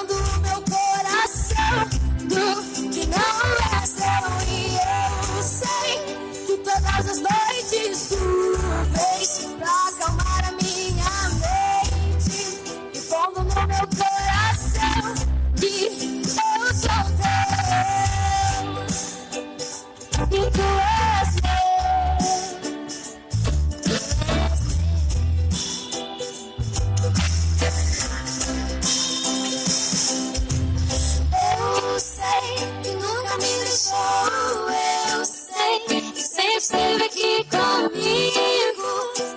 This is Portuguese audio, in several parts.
livrando o meu coração do que não é seu. E eu sei que todas as noites tu vens pra acalmar a minha mente e pondo no meu coração que eu sou teu e tu és meu. Eu sei que nunca me deixou, eu sei que sempre esteve aqui comigo,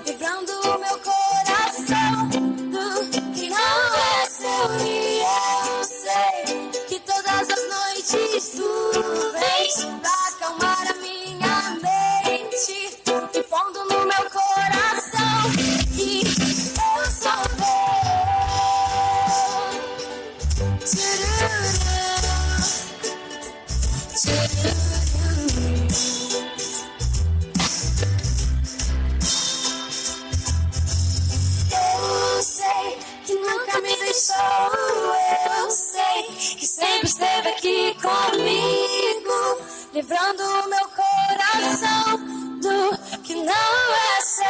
livrando o meu coração do que não é seu. E eu sei que todas as noites tu vens pra acalmar a minha mente e pondo no meu coração que eu sou teu. Eu sei que nunca me deixou, eu sei que sempre esteve aqui comigo, livrando o meu coração do que não é seu.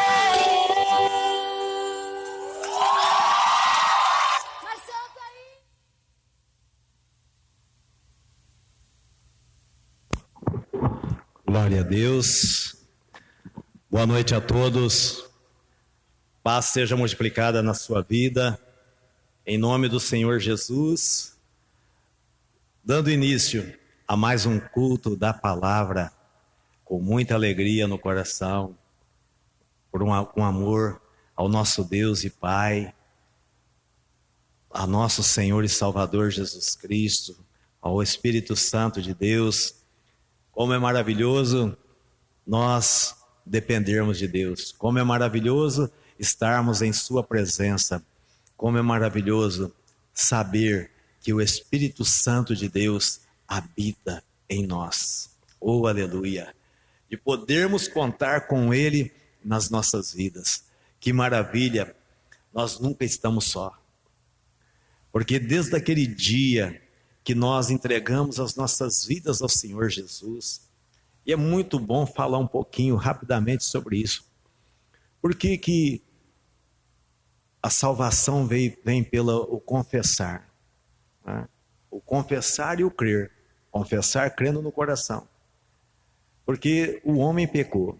Mas solta aí. Glória a Deus. Boa noite a todos. Paz seja multiplicada na sua vida, em nome do Senhor Jesus. Dando início a mais um culto da palavra, com muita alegria no coração, com amor ao nosso Deus e Pai, a nosso Senhor e Salvador Jesus Cristo, ao Espírito Santo de Deus. Como é maravilhoso nós dependermos de Deus, como é maravilhoso estarmos em sua presença, como é maravilhoso saber que o Espírito Santo de Deus habita em nós. Oh, aleluia! De podermos contar com Ele nas nossas vidas. Que maravilha! Nós nunca estamos só. Porque desde aquele dia que nós entregamos as nossas vidas ao Senhor Jesus, e é muito bom falar um pouquinho rapidamente sobre isso. Por que a salvação vem pelo confessar? Né? O confessar e o crer. Confessar crendo no coração. Porque o homem pecou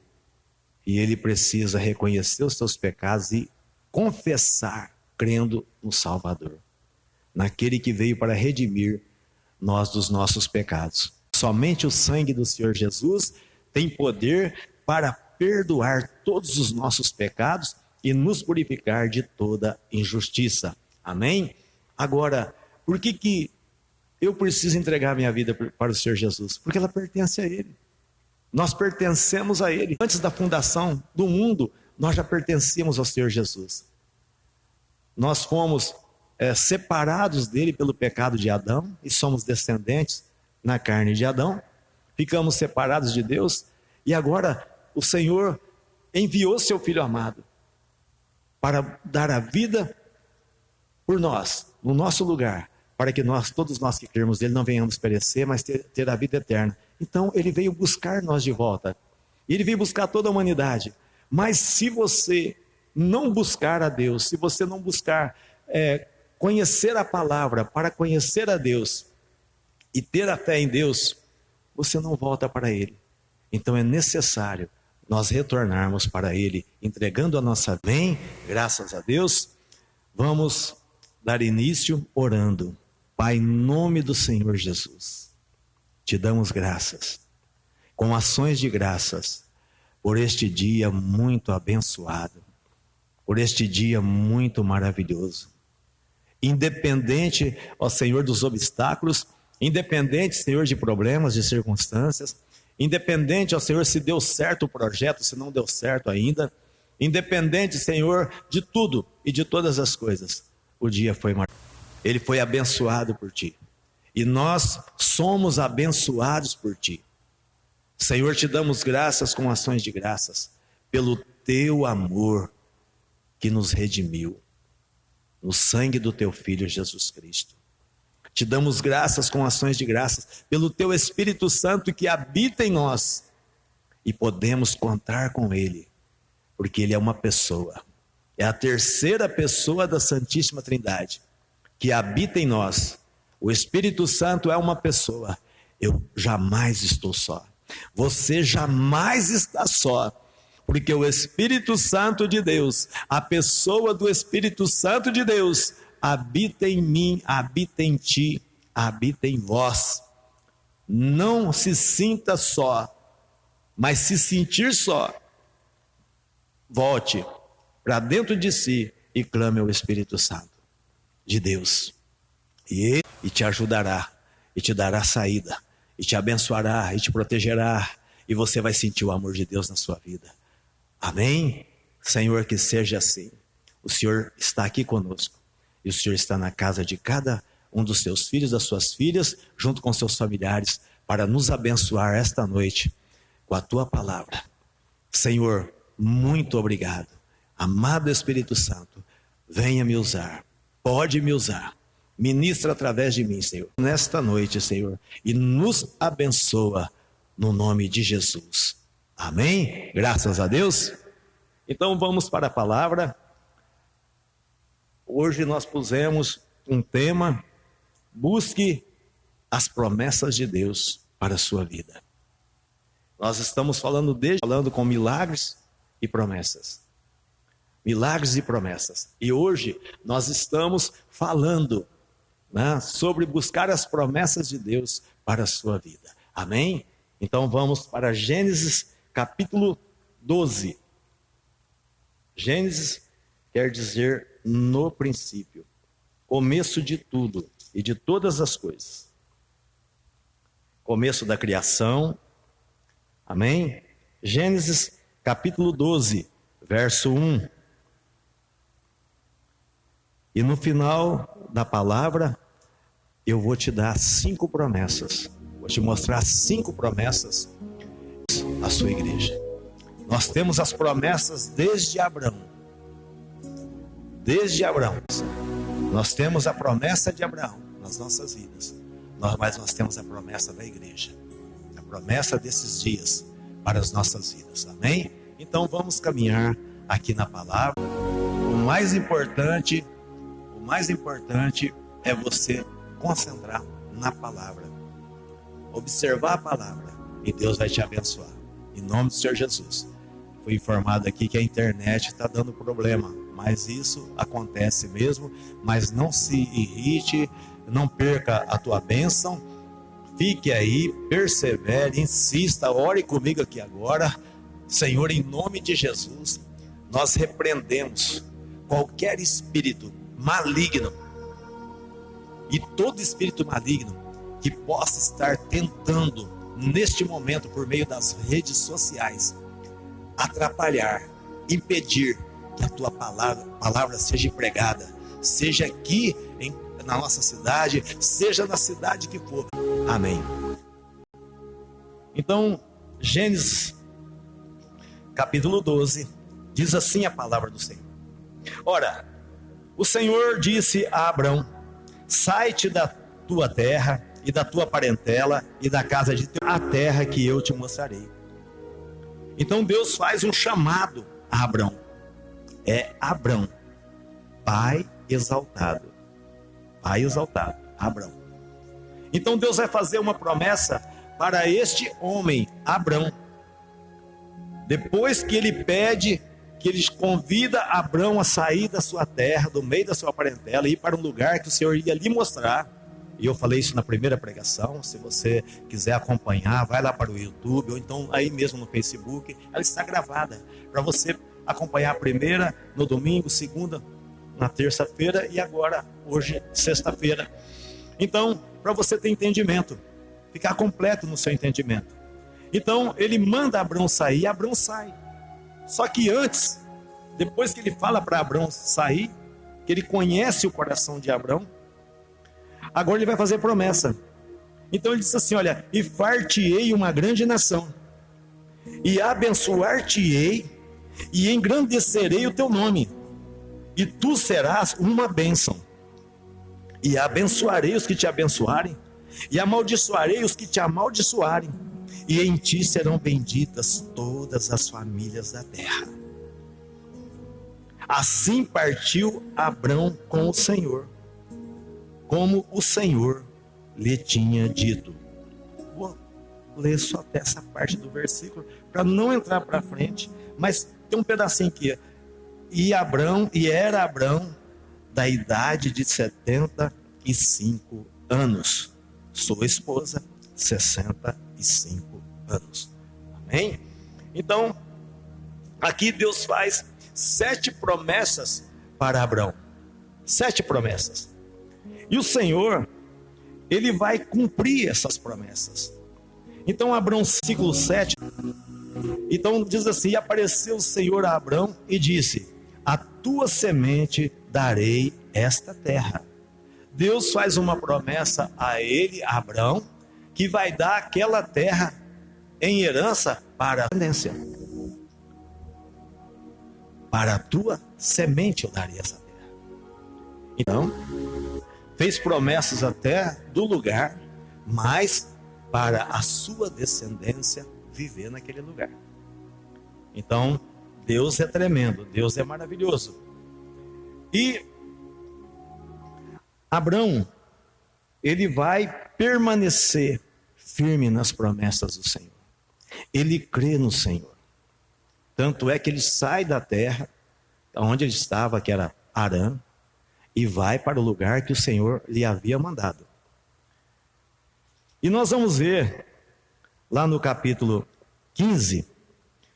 e ele precisa reconhecer os seus pecados e confessar crendo no Salvador, naquele que veio para redimir nós dos nossos pecados. Somente o sangue do Senhor Jesus tem poder para perdoar todos os nossos pecados e nos purificar de toda injustiça. Amém? Agora, por que eu preciso entregar minha vida para o Senhor Jesus? Porque ela pertence a Ele. Nós pertencemos a Ele. Antes da fundação do mundo, nós já pertencíamos ao Senhor Jesus. Nós fomos separados dele pelo pecado de Adão e somos descendentes na carne de Adão. Ficamos separados de Deus e agora o Senhor enviou seu Filho amado para dar a vida por nós, no nosso lugar, para que todos nós que cremos nele não venhamos perecer, mas ter a vida eterna. Então ele veio buscar nós de volta. Ele veio buscar toda a humanidade. Mas se você não buscar a Deus, se você não buscar conhecer a palavra para conhecer a Deus e ter a fé em Deus, você não volta para Ele. Então é necessário nós retornarmos para Ele, entregando a nossa bem, graças a Deus. Vamos dar início orando. Pai, em nome do Senhor Jesus, te damos graças, com ações de graças, por este dia muito abençoado, por este dia muito maravilhoso. Independente, ó Senhor, dos obstáculos, independente, Senhor, de problemas, de circunstâncias, independente, ó Senhor, se deu certo o projeto, se não deu certo ainda, independente, Senhor, de tudo e de todas as coisas, o dia foi maravilhoso. Ele foi abençoado por Ti. E nós somos abençoados por Ti. Senhor, te damos graças com ações de graças, pelo Teu amor que nos redimiu, no sangue do Teu Filho Jesus Cristo. Te damos graças com ações de graças pelo teu Espírito Santo que habita em nós. E podemos contar com ele, porque ele é uma pessoa. É a terceira pessoa da Santíssima Trindade que habita em nós. O Espírito Santo é uma pessoa. Eu jamais estou só. Você jamais está só. Porque o Espírito Santo de Deus, a pessoa do Espírito Santo de Deus, habita em mim, habita em ti, habita em vós. Não se sinta só, mas se sentir só, volte para dentro de si e clame ao Espírito Santo de Deus. E ele te ajudará, e te dará saída, e te abençoará, e te protegerá, e você vai sentir o amor de Deus na sua vida. Amém? Senhor, que seja assim. O Senhor está aqui conosco. E o Senhor está na casa de cada um dos seus filhos, das suas filhas, junto com seus familiares, para nos abençoar esta noite com a tua palavra. Senhor, muito obrigado. Amado Espírito Santo, venha me usar. Pode me usar. Ministra através de mim, Senhor. Nesta noite, Senhor. E nos abençoa no nome de Jesus. Amém? Graças a Deus. Então vamos para a palavra. Hoje nós pusemos um tema: busque as promessas de Deus para a sua vida. Nós estamos falando com milagres e promessas. Milagres e promessas. E hoje nós estamos falando, né, sobre buscar as promessas de Deus para a sua vida. Amém? Então vamos para Gênesis capítulo 12. Gênesis quer dizer no princípio, começo de tudo e de todas as coisas. Começo da criação. Amém? Gênesis capítulo 12, verso 1. E no final da palavra, eu vou te dar 5 promessas. Vou te mostrar 5 promessas à sua igreja. Nós temos as promessas desde Abraão. Desde Abraão. Nós temos a promessa de Abraão nas nossas vidas. Mas nós temos a promessa da igreja. A promessa desses dias para as nossas vidas. Amém? Então vamos caminhar aqui na palavra. O mais importante é você concentrar na palavra. Observar a palavra. E Deus vai te abençoar. Em nome do Senhor Jesus. Fui informado aqui que a internet está dando problema. Mas isso acontece mesmo. Mas não se irrite. Não perca a tua bênção. Fique aí, persevere, insista, ore comigo aqui agora. Senhor, em nome de Jesus, nós repreendemos qualquer espírito maligno e todo espírito maligno que possa estar tentando, neste momento, por meio das redes sociais, atrapalhar, impedir que a tua palavra seja pregada, seja aqui na nossa cidade, seja na cidade que for. Amém. Então, Gênesis capítulo 12, diz assim a palavra do Senhor. Ora, o Senhor disse a Abrão: sai-te da tua terra e da tua parentela e da casa de teu, a terra que eu te mostrarei. Então Deus faz um chamado a Abrão. É Abrão, pai exaltado. Pai exaltado, Abrão. Então Deus vai fazer uma promessa para este homem, Abrão. Depois que ele pede, que ele convida Abrão a sair da sua terra, do meio da sua parentela, e ir para um lugar que o Senhor ia lhe mostrar. E eu falei isso na primeira pregação. Se você quiser acompanhar, vai lá para o YouTube, ou então aí mesmo no Facebook. Ela está gravada, para você acompanhar a primeira no domingo, segunda na terça-feira e agora, hoje, sexta-feira. Então, para você ter entendimento, ficar completo no seu entendimento. Então, ele manda Abrão sair, e Abrão sai. Só que antes, depois que ele fala para Abrão sair, que ele conhece o coração de Abrão, agora ele vai fazer promessa. Então ele diz assim: olha, e far-te-ei uma grande nação, e abençoar-te-ei, e engrandecerei o teu nome, e tu serás uma bênção. e abençoarei os que te abençoarem, e amaldiçoarei os que te amaldiçoarem, e em ti serão benditas todas as famílias da terra. Assim partiu Abrão com o Senhor, como o Senhor lhe tinha dito. Vou ler só até essa parte do versículo, para não entrar para frente, mas tem um pedacinho aqui. E era Abrão da idade de 75 anos. Sua esposa, 65 anos. Amém? Então, aqui Deus faz 7 promessas para Abrão. 7 promessas. E o Senhor, Ele vai cumprir essas promessas. Então, Abrão, versículo 7. Então diz assim: e apareceu o Senhor a Abrão e disse: a tua semente darei esta terra. Deus faz uma promessa a ele, a Abrão, que vai dar aquela terra em herança para a descendência. Para a tua semente eu darei essa terra. Então, fez promessas até do lugar, mas para a sua descendência viver naquele lugar. Então, Deus é tremendo, Deus é maravilhoso. E Abrão, ele vai permanecer firme nas promessas do Senhor. Ele crê no Senhor. Tanto é que ele sai da terra onde ele estava, que era Harã, e vai para o lugar que o Senhor lhe havia mandado. E nós vamos ver lá no capítulo 15,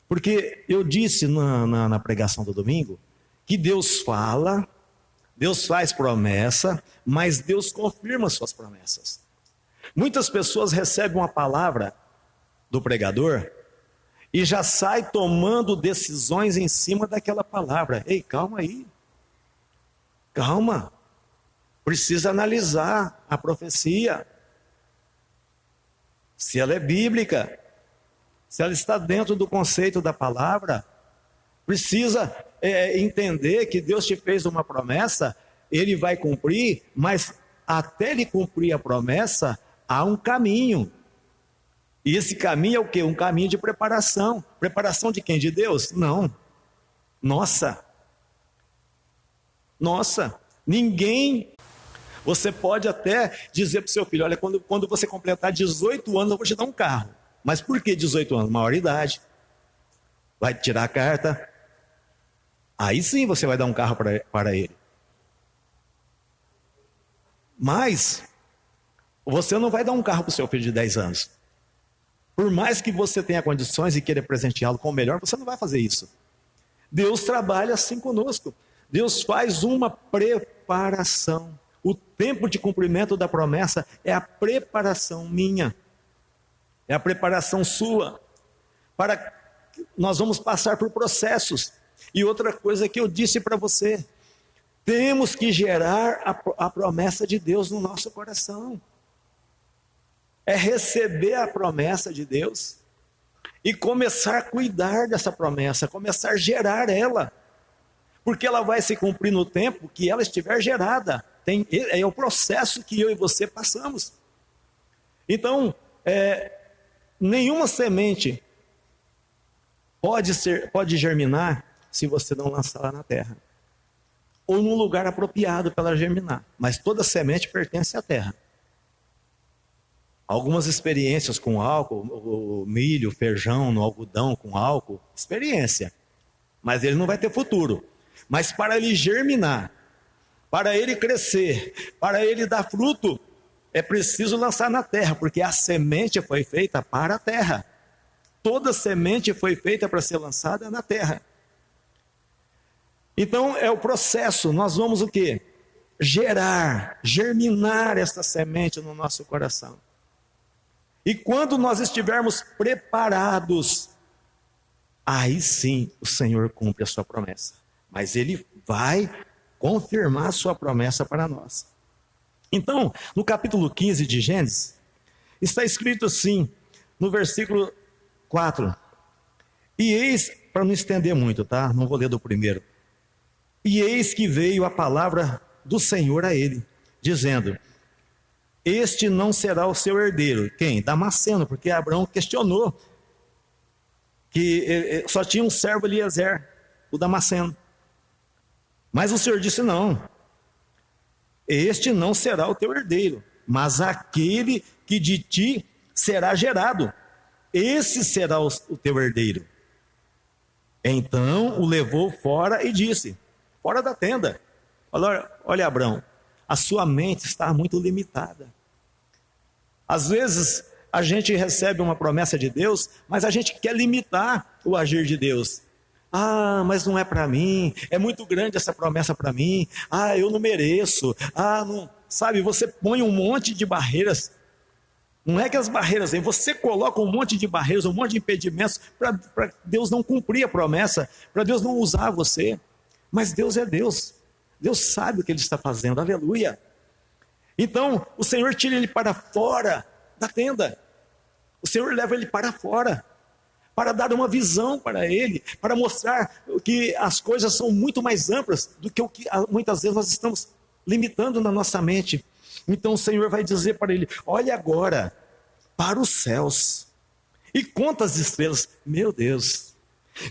porque eu disse na pregação do domingo, que Deus fala, Deus faz promessa, mas Deus confirma suas promessas. Muitas pessoas recebem uma palavra do pregador e já sai tomando decisões em cima daquela palavra. Ei, calma aí. Calma. Precisa analisar a profecia. Se ela é bíblica, se ela está dentro do conceito da palavra, precisa entender que Deus te fez uma promessa, Ele vai cumprir, mas até Ele cumprir a promessa, há um caminho. E esse caminho é o quê? Um caminho de preparação. Preparação de quem? De Deus? Não. Nossa. Ninguém. Você pode até dizer para o seu filho: olha, quando você completar 18 anos, eu vou te dar um carro. Mas por que 18 anos? Maioridade. Vai tirar a carta. Aí sim você vai dar um carro para ele. Mas você não vai dar um carro para o seu filho de 10 anos. Por mais que você tenha condições e queira presenteá-lo com o melhor, você não vai fazer isso. Deus trabalha assim conosco. Deus faz uma preparação. O tempo de cumprimento da promessa é a preparação minha. É a preparação sua. Nós vamos passar por processos. E outra coisa que eu disse para você: temos que gerar a promessa de Deus no nosso coração. É receber a promessa de Deus e começar a cuidar dessa promessa, começar a gerar ela, porque ela vai se cumprir no tempo que ela estiver gerada. É o processo que eu e você passamos. Então, nenhuma semente pode germinar se você não lançá-la na terra, ou num lugar apropriado para ela germinar. Mas toda semente pertence à terra. Algumas experiências com álcool, o milho, o feijão no algodão com álcool, experiência. Mas ele não vai ter futuro. Mas para ele germinar, para ele crescer, para ele dar fruto, é preciso lançar na terra, porque a semente foi feita para a terra. Toda semente foi feita para ser lançada na terra. Então é o processo, nós vamos o quê? Germinar essa semente no nosso coração. E quando nós estivermos preparados, aí sim o Senhor cumpre a sua promessa. Mas Ele vai confirmar a sua promessa para nós. Então, no capítulo 15 de Gênesis, está escrito assim, no versículo 4. E eis, para não estender muito, tá? Não vou ler do primeiro. E eis que veio a palavra do Senhor a ele: dizendo: este não será o seu herdeiro. Quem? Damasceno, porque Abraão questionou que só tinha um servo Eliezer, o Damasceno. Mas o Senhor disse: não, este não será o teu herdeiro, mas aquele que de ti será gerado, esse será o teu herdeiro. Então o levou fora e disse, fora da tenda: olha Abraão, a sua mente está muito limitada. Às vezes a gente recebe uma promessa de Deus, mas a gente quer limitar o agir de Deus. Ah, mas não é para mim, é muito grande essa promessa para mim, eu não mereço, não, sabe, você põe um monte de barreiras. Não é que as barreiras, você coloca um monte de barreiras, um monte de impedimentos para Deus não cumprir a promessa, para Deus não usar você. Mas Deus é Deus, Deus sabe o que Ele está fazendo, aleluia. Então o Senhor tira ele para fora da tenda, o Senhor leva ele para fora, para dar uma visão para ele, para mostrar que as coisas são muito mais amplas do que o que muitas vezes nós estamos limitando na nossa mente. Então o Senhor vai dizer para ele: olha agora para os céus e conta as estrelas. Meu Deus,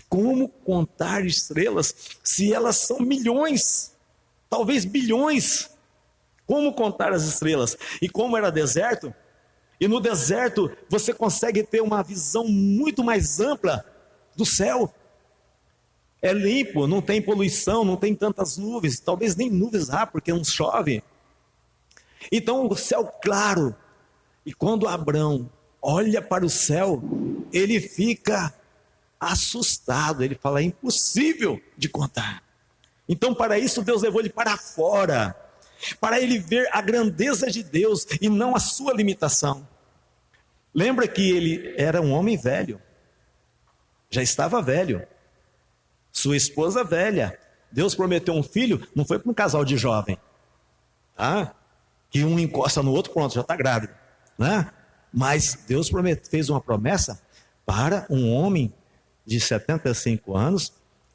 como contar estrelas se elas são milhões, talvez bilhões? Como contar as estrelas? E como era deserto, e no deserto você consegue ter uma visão muito mais ampla do céu. É limpo, não tem poluição, não tem tantas nuvens, talvez nem nuvens há porque não chove. Então o céu claro, e quando Abraão olha para o céu, ele fica assustado, ele fala: é impossível de contar. Então para isso Deus levou ele para fora, para ele ver a grandeza de Deus e não a sua limitação. Lembra que ele era um homem velho, já estava velho, sua esposa velha. Deus prometeu um filho, não foi para um casal de jovem, que um encosta no outro, pronto, já está grávido, né? Mas Deus fez uma promessa para um homem de 75 anos,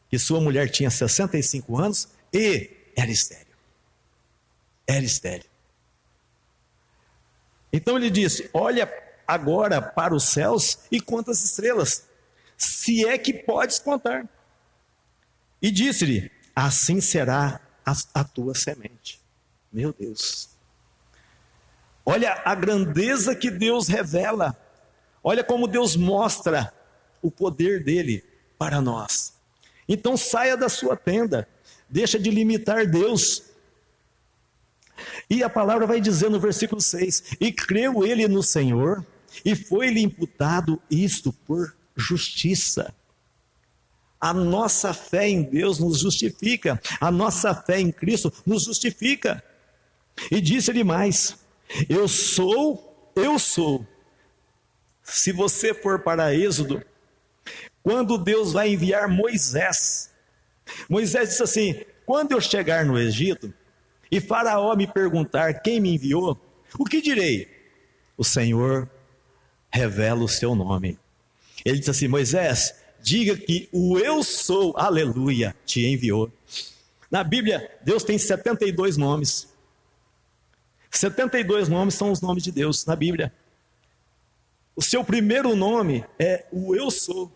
que sua mulher tinha 65 anos e era estéril. Era estéril. Então ele disse: olha agora para os céus e conta as estrelas, se é que podes contar. E disse-lhe: assim será a tua semente. Meu Deus, olha a grandeza que Deus revela, olha como Deus mostra o poder dele para nós. Então saia da sua tenda, deixa de limitar Deus. E a palavra vai dizer no versículo 6: e creu ele no Senhor, e foi-lhe imputado isto por justiça. A nossa fé em Deus nos justifica, a nossa fé em Cristo nos justifica. E disse-lhe mais: eu sou. Se você for para Êxodo, quando Deus vai enviar Moisés disse assim: quando eu chegar no Egito e Faraó me perguntar quem me enviou, o que direi? O Senhor revela o seu nome. Ele disse assim: Moisés, diga que o eu sou, aleluia, te enviou. Na Bíblia, Deus tem 72 nomes. 72 nomes são os nomes de Deus na Bíblia. O seu primeiro nome é o eu sou.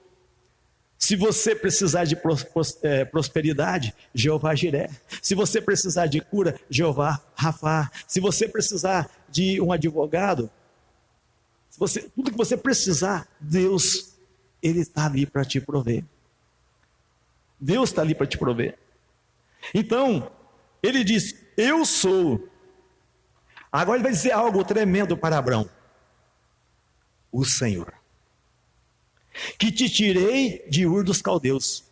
Se você precisar de prosperidade, Jeová Jiré. Se você precisar de cura, Jeová Rafá. Se você precisar de um advogado, tudo que você precisar, Deus, Ele está ali para te prover. Deus está ali para te prover. Então, Ele diz: eu sou. Agora Ele vai dizer algo tremendo para Abraão: o Senhor, que te tirei de Ur dos Caldeus.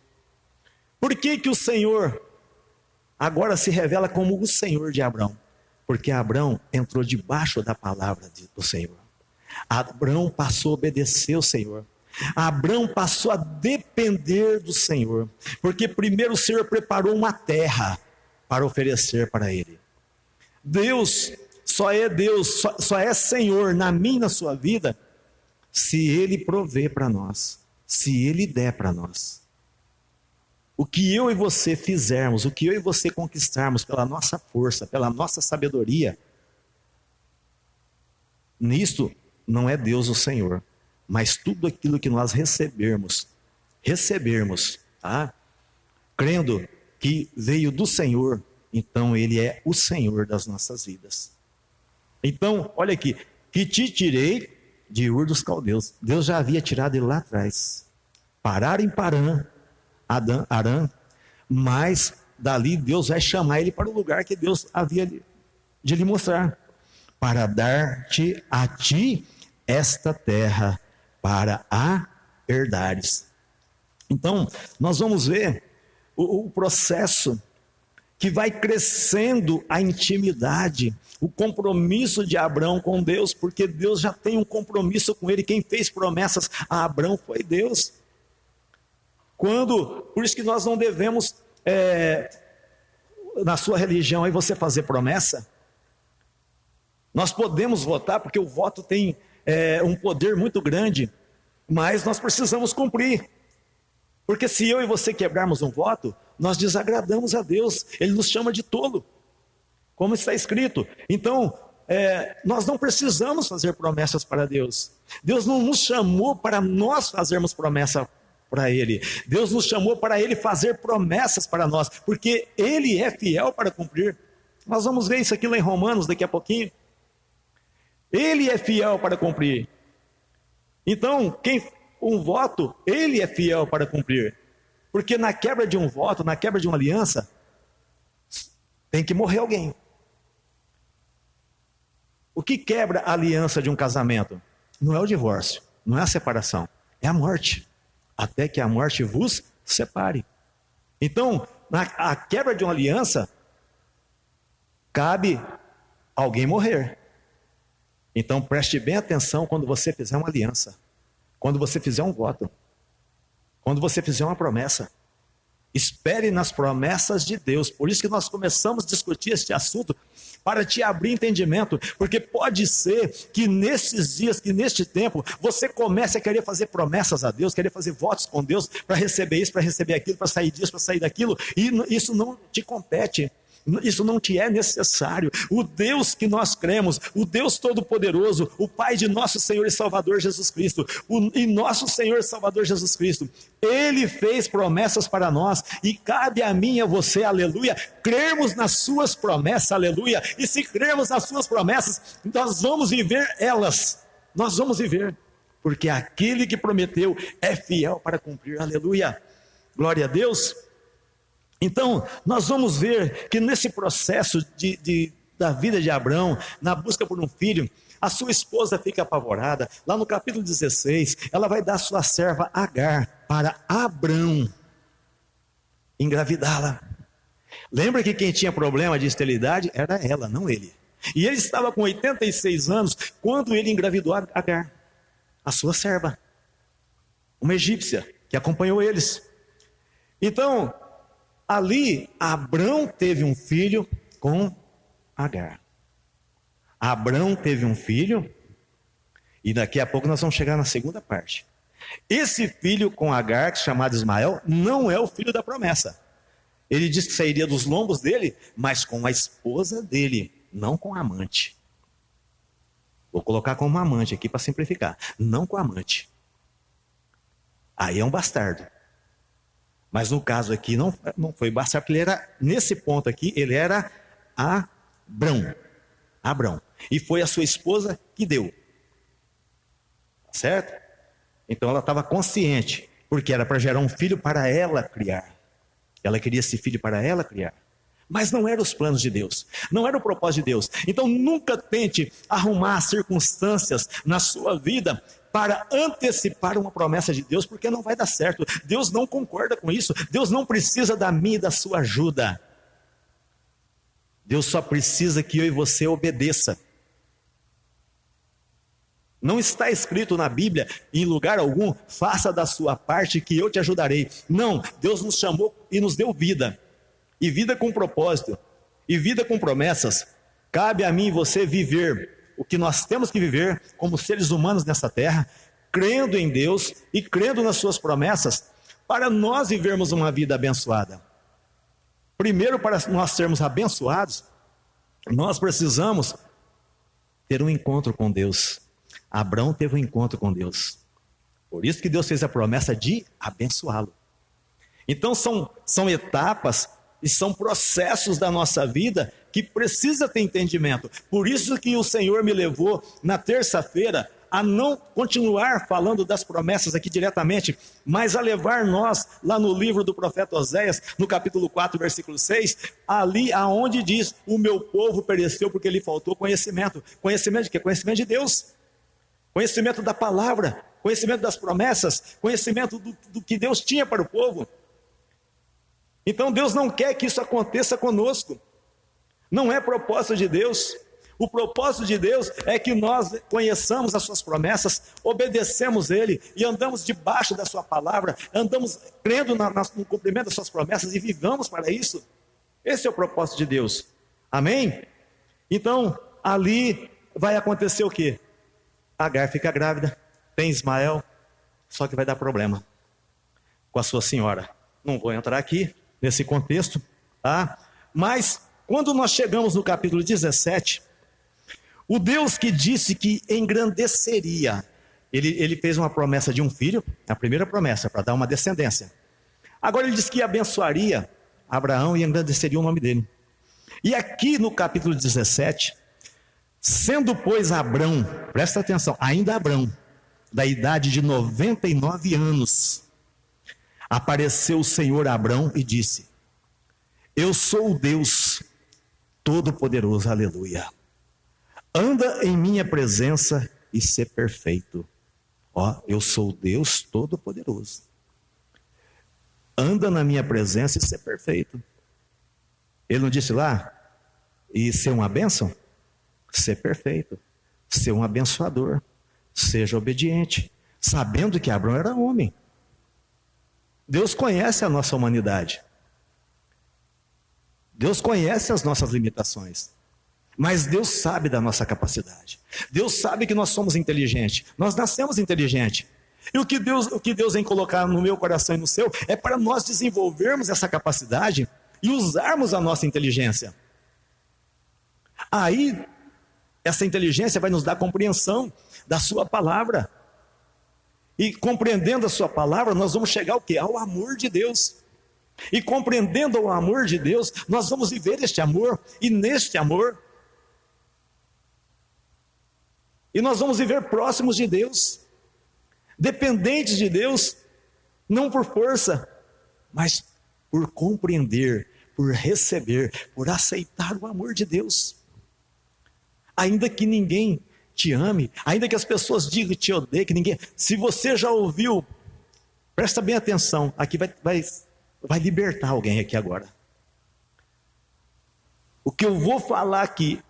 Por que o Senhor agora se revela como o Senhor de Abraão? Porque Abraão entrou debaixo da palavra do Senhor. Abraão passou a obedecer ao Senhor. Abraão passou a depender do Senhor. Porque primeiro o Senhor preparou uma terra para oferecer para ele. Deus só é Senhor na minha e na sua vida se Ele prover para nós, se Ele der para nós. o que eu e você fizermos, o que eu e você conquistarmos pela nossa força, pela nossa sabedoria, nisto não é Deus o Senhor, mas tudo aquilo que nós recebermos, tá? Crendo que veio do Senhor, então Ele é o Senhor das nossas vidas. Então, olha aqui, que te tirei de Ur dos Caldeus. Deus já havia tirado ele lá atrás. Parar em Parã, Arã, mas dali Deus vai chamar ele para o lugar que Deus havia de lhe mostrar, para dar-te a ti esta terra para a herdares. Então, nós vamos ver o processo que vai crescendo a intimidade, o compromisso de Abraão com Deus, porque Deus já tem um compromisso com ele. Quem fez promessas a Abraão foi Deus. Por isso que nós não devemos, na sua religião, aí você fazer promessa. Nós podemos votar, porque o voto tem um poder muito grande, mas nós precisamos cumprir. Porque se eu e você quebrarmos um voto, nós desagradamos a Deus, Ele nos chama de tolo, como está escrito. Então, nós não precisamos fazer promessas para Deus. Deus não nos chamou para nós fazermos promessa para Ele. Deus nos chamou para Ele fazer promessas para nós, porque Ele é fiel para cumprir. Nós vamos ver isso aqui lá em Romanos daqui a pouquinho. Ele é fiel para cumprir. Então, um voto, Ele é fiel para cumprir. Porque na quebra de um voto, na quebra de uma aliança, tem que morrer alguém. O que quebra a aliança de um casamento? Não é o divórcio, não é a separação, é a morte. Até que a morte vos separe. Então, na quebra de uma aliança, cabe alguém morrer. Então, preste bem atenção quando você fizer uma aliança, quando você fizer um voto, quando você fizer uma promessa. Espere nas promessas de Deus. Por isso que nós começamos a discutir este assunto, para te abrir entendimento, porque pode ser que nesses dias, que neste tempo, você comece a querer fazer promessas a Deus, querer fazer votos com Deus, para receber isso, para receber aquilo, para sair disso, para sair daquilo, e isso não te compete. Isso não te é necessário. O Deus que nós cremos, o Deus Todo-Poderoso, o Pai de nosso Senhor e Salvador Jesus Cristo, e nosso Senhor e Salvador Jesus Cristo, Ele fez promessas para nós, e cabe a mim e a você, aleluia, crermos nas suas promessas, aleluia, e se crermos nas suas promessas, nós vamos viver elas, nós vamos viver, porque aquele que prometeu é fiel para cumprir, aleluia, glória a Deus. Então, nós vamos ver que nesse processo da vida de Abraão, na busca por um filho, a sua esposa fica apavorada. Lá no capítulo 16, ela vai dar sua serva Agar para Abraão engravidá-la. Lembra que quem tinha problema de esterilidade era ela, não ele. E ele estava com 86 anos quando ele engravidou Agar, a sua serva, uma egípcia que acompanhou eles. Então, ali, Abrão teve um filho com Agar. Abrão teve um filho, e daqui a pouco nós vamos chegar na segunda parte. Esse filho com Agar, chamado Ismael, não é o filho da promessa. Ele disse que sairia dos lombos dele, mas com a esposa dele, não com a amante. Vou colocar como amante aqui para simplificar, não com a amante. Aí é um bastardo. Mas no caso aqui não foi bastardo, porque ele era, nesse ponto aqui, ele era Abrão. E foi a sua esposa que deu. Certo? Então ela estava consciente, porque era para gerar um filho para ela criar. Ela queria esse filho para ela criar. Mas não eram os planos de Deus, não era o propósito de Deus. Então nunca tente arrumar circunstâncias na sua vida para antecipar uma promessa de Deus, porque não vai dar certo. Deus não concorda com isso. Deus não precisa da minha e da sua ajuda. Deus só precisa que eu e você obedeça. Não está escrito na Bíblia, em lugar algum, faça da sua parte que eu te ajudarei. Não, Deus nos chamou e nos deu vida. E vida com propósito. E vida com promessas. Cabe a mim e você viver o que nós temos que viver como seres humanos nessa terra, crendo em Deus e crendo nas suas promessas, para nós vivermos uma vida abençoada. Primeiro, para nós sermos abençoados, nós precisamos ter um encontro com Deus. Abraão teve um encontro com Deus. Por isso que Deus fez a promessa de abençoá-lo. Então são etapas e são processos da nossa vida que precisa ter entendimento. Por isso que o Senhor me levou na terça-feira a não continuar falando das promessas aqui diretamente, mas a levar nós lá no livro do profeta Oséias, no capítulo 4, versículo 6, ali aonde diz: o meu povo pereceu porque lhe faltou conhecimento. Conhecimento de quê? Conhecimento de Deus, conhecimento da palavra, conhecimento das promessas, conhecimento do que Deus tinha para o povo. Então Deus não quer que isso aconteça conosco, não é propósito de Deus. O propósito de Deus é que nós conheçamos as suas promessas, obedecemos Ele e andamos debaixo da sua palavra, andamos crendo no cumprimento das suas promessas e vivamos para isso. Esse é o propósito de Deus. Amém? Então, ali vai acontecer o quê? Agar fica grávida, tem Ismael, só que vai dar problema com a sua senhora. Não vou entrar aqui nesse contexto, tá? Mas quando nós chegamos no capítulo 17, o Deus que disse que engrandeceria, ele fez uma promessa de um filho, a primeira promessa, para dar uma descendência. Agora ele disse que abençoaria Abraão e engrandeceria o nome dele. E aqui no capítulo 17, sendo pois Abrão, presta atenção, ainda Abrão, da idade de 99 anos, apareceu o Senhor a Abrão e disse: eu sou o Deus Todo-Poderoso, aleluia. Anda em minha presença e ser perfeito. Ó, eu sou o Deus Todo-Poderoso. Anda na minha presença e ser perfeito. Ele não disse lá, e ser uma bênção? Ser perfeito, ser um abençoador, seja obediente, sabendo que Abraão era homem. Deus conhece a nossa humanidade. Deus conhece as nossas limitações. Mas Deus sabe da nossa capacidade. Deus sabe que nós somos inteligentes. Nós nascemos inteligentes. E o que Deus vem colocar no meu coração e no seu é para nós desenvolvermos essa capacidade e usarmos a nossa inteligência. Aí, essa inteligência vai nos dar compreensão da sua palavra. E compreendendo a sua palavra, nós vamos chegar ao quê? Ao amor de Deus. E compreendendo o amor de Deus, nós vamos viver este amor, e neste amor, e nós vamos viver próximos de Deus, dependentes de Deus, não por força, mas por compreender, por receber, por aceitar o amor de Deus. Ainda que ninguém te ame, ainda que as pessoas digam que te odeiam, que ninguém... Se você já ouviu, presta bem atenção, aqui vai libertar alguém aqui agora. O que eu vou falar aqui,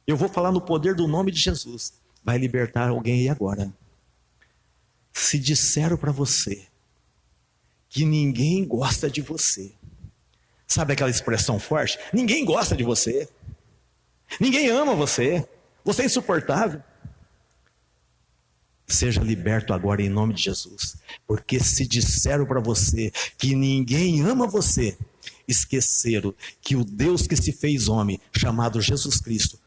eu vou falar no poder do nome de Jesus, vai libertar alguém aí agora. Se disseram para você que ninguém gosta de você, sabe aquela expressão forte? Ninguém gosta de você, ninguém ama você, você é insuportável. Seja liberto agora em nome de Jesus, porque se disseram para você que ninguém ama você, esqueceram que o Deus que se fez homem, chamado Jesus Cristo,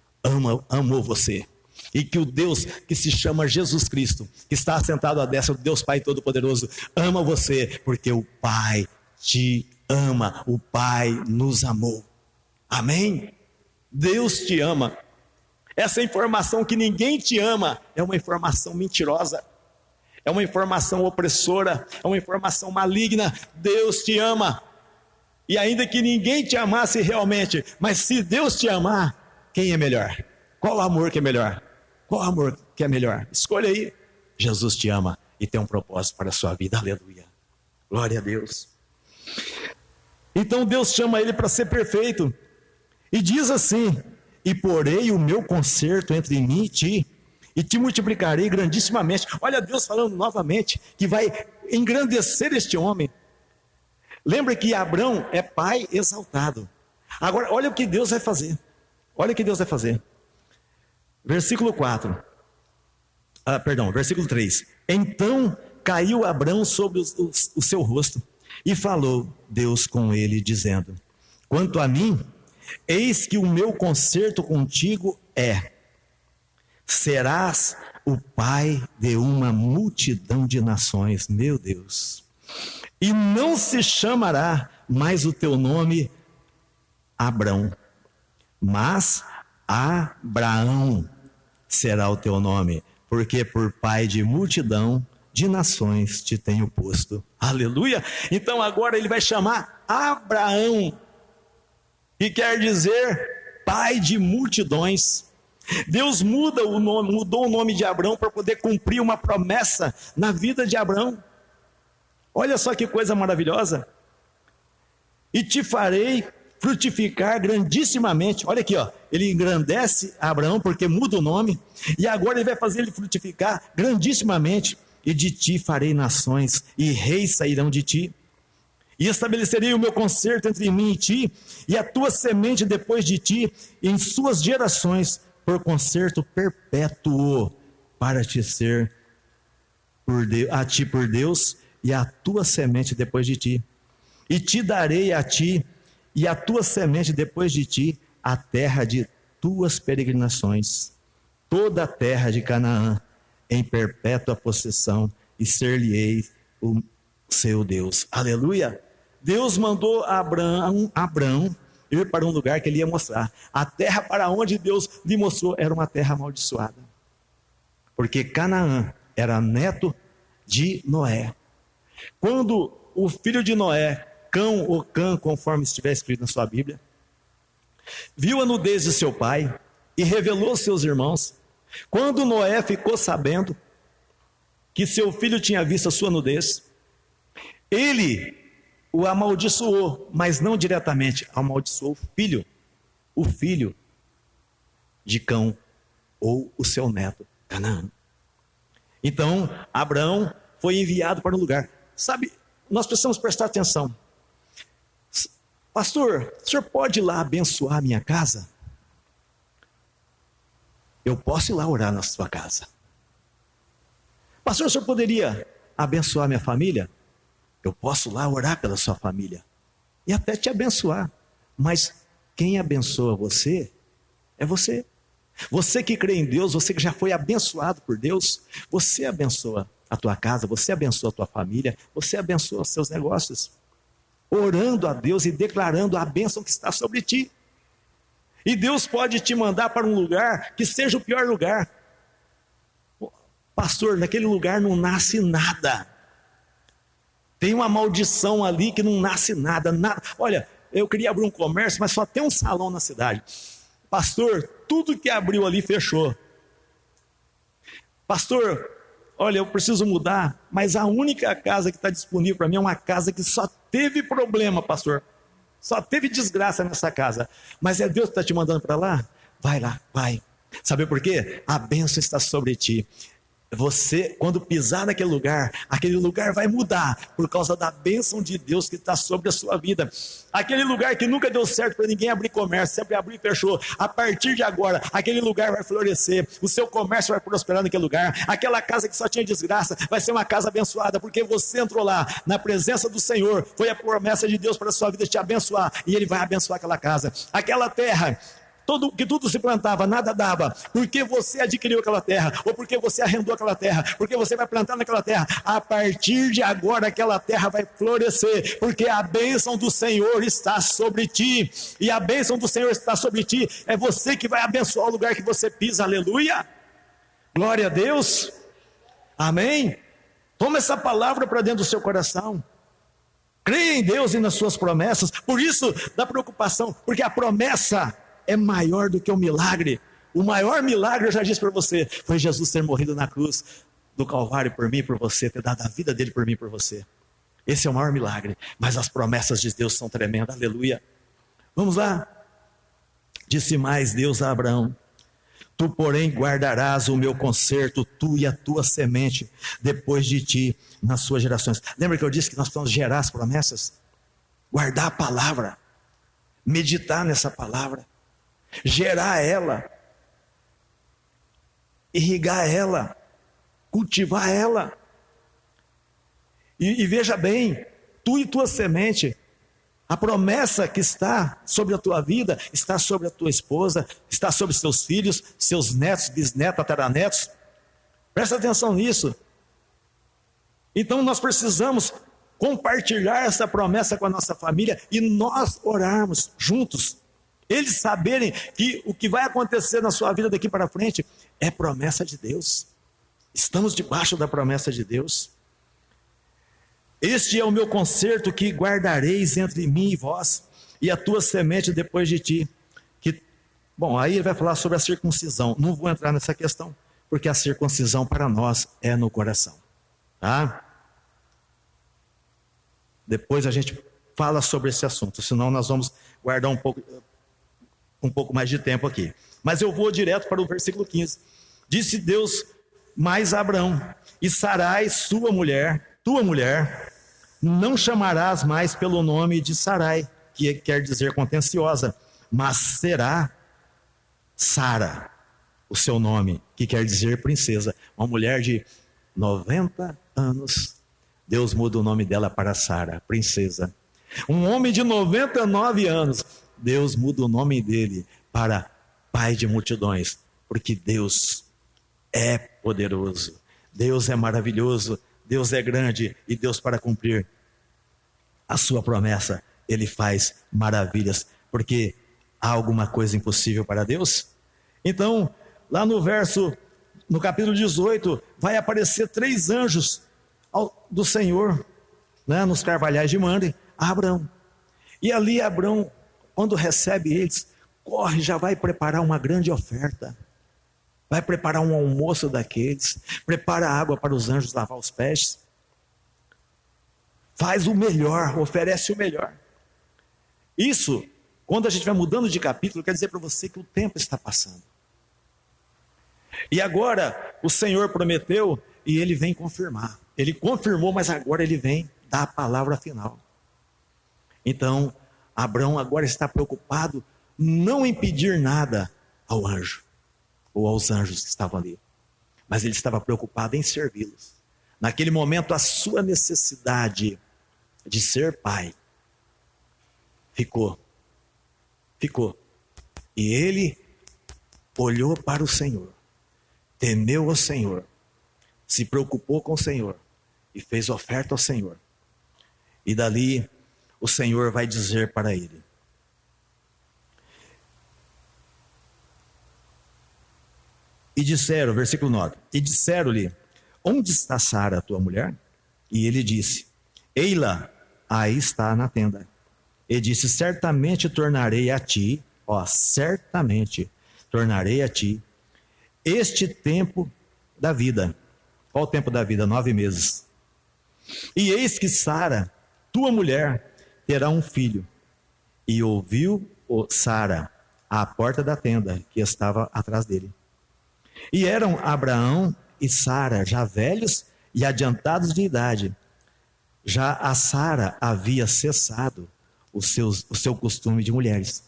amou você. E que o Deus que se chama Jesus Cristo, que está assentado à destra do Deus Pai Todo-Poderoso, ama você, porque o Pai te ama, o Pai nos amou. Amém? Deus te ama. Essa informação que ninguém te ama é uma informação mentirosa, é uma informação opressora, é uma informação maligna. Deus te ama. E ainda que ninguém te amasse realmente, mas se Deus te amar, quem é melhor? Qual amor que é melhor? Qual amor que é melhor? Escolha aí. Jesus te ama e tem um propósito para a sua vida. Aleluia. Glória a Deus. Então Deus chama ele para ser perfeito. E diz assim: e porei o meu conserto entre mim e ti, e te multiplicarei grandissimamente. Olha Deus falando novamente que vai engrandecer este homem. Lembra que Abrão é pai exaltado. Agora olha o que Deus vai fazer. Olha o que Deus vai fazer. Versículo 3. Então caiu Abrão sobre o seu rosto, e falou Deus com ele, dizendo: quanto a mim, eis que o meu concerto contigo serás o pai de uma multidão de nações. Meu Deus. E não se chamará mais o teu nome Abrão, mas Abraão será o teu nome, porque por pai de multidão de nações te tenho posto. Aleluia! Então agora ele vai chamar Abraão, que quer dizer pai de multidões. Deus mudou o nome de Abrão para poder cumprir uma promessa na vida de Abrão. Olha só que coisa maravilhosa. E te farei frutificar grandissimamente. Olha aqui, ó, ele engrandece Abraão porque muda o nome, e agora ele vai fazer ele frutificar grandissimamente. E de ti farei nações, e reis sairão de ti. E estabelecerei o meu concerto entre mim e ti, e a tua semente depois de ti, em suas gerações, por concerto perpétuo, para te ser a ti por Deus, e a tua semente depois de ti. E te darei a ti, e a tua semente depois de ti, a terra de tuas peregrinações, toda a terra de Canaã, em perpétua possessão, e ser-lhe-ei o seu Deus. Aleluia! Deus mandou Abrão ir para um lugar que ele ia mostrar. A terra para onde Deus lhe mostrou era uma terra amaldiçoada, porque Canaã era neto de Noé. Quando o filho de Noé, Cão ou Cã, conforme estiver escrito na sua Bíblia, viu a nudez de seu pai e revelou aos seus irmãos, quando Noé ficou sabendo que seu filho tinha visto a sua nudez, ele o amaldiçoou, mas não diretamente, amaldiçoou o filho de Cão, ou o seu neto, Canaã. Então, Abraão foi enviado para um lugar. Sabe, nós precisamos prestar atenção. Pastor, o senhor pode ir lá abençoar a minha casa? Eu posso ir lá orar na sua casa. Pastor, o senhor poderia abençoar minha família? Eu posso lá orar pela sua família e até te abençoar. Mas quem abençoa você é você. Você que crê em Deus, você que já foi abençoado por Deus, você abençoa a tua casa, você abençoa a tua família, você abençoa os seus negócios, orando a Deus e declarando a bênção que está sobre ti. E Deus pode te mandar para um lugar que seja o pior lugar. Pastor, naquele lugar não nasce nada. Tem uma maldição ali que não nasce nada. Olha, eu queria abrir um comércio, mas só tem um salão na cidade. Pastor, tudo que abriu ali fechou. Pastor, olha, eu preciso mudar, mas a única casa que está disponível para mim é uma casa que só teve problema, pastor. Só teve desgraça nessa casa. Mas é Deus que está te mandando para lá? Vai lá, vai. Sabe por quê? A bênção está sobre ti. Você, quando pisar naquele lugar, aquele lugar vai mudar por causa da bênção de Deus que está sobre a sua vida. Aquele lugar que nunca deu certo para ninguém abrir comércio, sempre abriu e fechou. A partir de agora, aquele lugar vai florescer, o seu comércio vai prosperar naquele lugar. Aquela casa que só tinha desgraça vai ser uma casa abençoada, porque você entrou lá na presença do Senhor. Foi a promessa de Deus para a sua vida te abençoar, e Ele vai abençoar aquela casa. Aquela terra que tudo se plantava, nada dava, porque você adquiriu aquela terra, ou porque você arrendou aquela terra, porque você vai plantar naquela terra. A partir de agora aquela terra vai florescer, porque a bênção do Senhor está sobre ti, e a bênção do Senhor está sobre ti, é você que vai abençoar o lugar que você pisa. Aleluia, glória a Deus, amém. Toma essa palavra para dentro do seu coração, creia em Deus e nas suas promessas. Por isso da preocupação, porque a promessa é maior do que o milagre. O maior milagre, eu já disse para você, foi Jesus ter morrido na cruz do Calvário por mim e por você, ter dado a vida dele por mim e por você. Esse é o maior milagre. Mas as promessas de Deus são tremendas. Aleluia. Vamos lá. Disse mais Deus a Abraão: tu, porém, guardarás o meu concerto, tu e a tua semente, depois de ti, nas suas gerações. Lembra que eu disse que nós precisamos gerar as promessas? Guardar a palavra, meditar nessa palavra, gerar ela, irrigar ela, cultivar ela. E veja bem, tu e tua semente, a promessa que está sobre a tua vida, está sobre a tua esposa, está sobre seus filhos, seus netos, bisnetos, tataranetos. Presta atenção nisso. Então nós precisamos compartilhar essa promessa com a nossa família e nós orarmos juntos. Eles saberem que o que vai acontecer na sua vida daqui para frente é promessa de Deus. Estamos debaixo da promessa de Deus. Este é o meu concerto que guardareis entre mim e vós, e a tua semente depois de ti. Bom, aí ele vai falar sobre a circuncisão. Não vou entrar nessa questão, porque a circuncisão para nós é no coração. Tá? Depois a gente fala sobre esse assunto, senão nós vamos guardar um pouco mais de tempo aqui. Mas eu vou direto para o versículo 15. Disse Deus mais a Abrão: e Sarai, tua mulher, não chamarás mais pelo nome de Sarai, que quer dizer contenciosa, mas será Sara, o seu nome, que quer dizer princesa. Uma mulher de 90 anos, Deus muda o nome dela para Sara, princesa. Um homem de 99 anos, Deus muda o nome dele para pai de multidões, porque Deus é poderoso, Deus é maravilhoso, Deus é grande, e Deus, para cumprir a sua promessa, Ele faz maravilhas, porque há alguma coisa impossível para Deus? Então, lá no capítulo 18, vai aparecer 3 anjos do Senhor, né, nos carvalhais de Mamre, a Abrão. E ali Abrão, quando recebe eles, corre, já vai preparar uma grande oferta, vai preparar um almoço daqueles, prepara água para os anjos lavar os pés, faz o melhor, oferece o melhor. Isso, quando a gente vai mudando de capítulo, quer dizer para você que o tempo está passando. E agora o Senhor prometeu e Ele vem confirmar. Ele confirmou, mas agora Ele vem dar a palavra final. Então, Abrão agora está preocupado não em pedir nada ao anjo, ou aos anjos que estavam ali, mas ele estava preocupado em servi-los. Naquele momento, a sua necessidade de ser pai ficou. E ele olhou para o Senhor, temeu o Senhor, se preocupou com o Senhor e fez oferta ao Senhor. E dali o Senhor vai dizer para ele: e disseram, versículo 9, e disseram-lhe: onde está Sara, tua mulher? E ele disse: ei-la, aí está na tenda. E disse: certamente tornarei a ti, certamente tornarei a ti este tempo da vida. Qual o tempo da vida? 9 meses. E eis que Sara, tua mulher, terá um filho. E ouviu Sara à porta da tenda que estava atrás dele. E eram Abraão e Sara já velhos e adiantados de idade. Já a Sara havia cessado o seu costume de mulheres.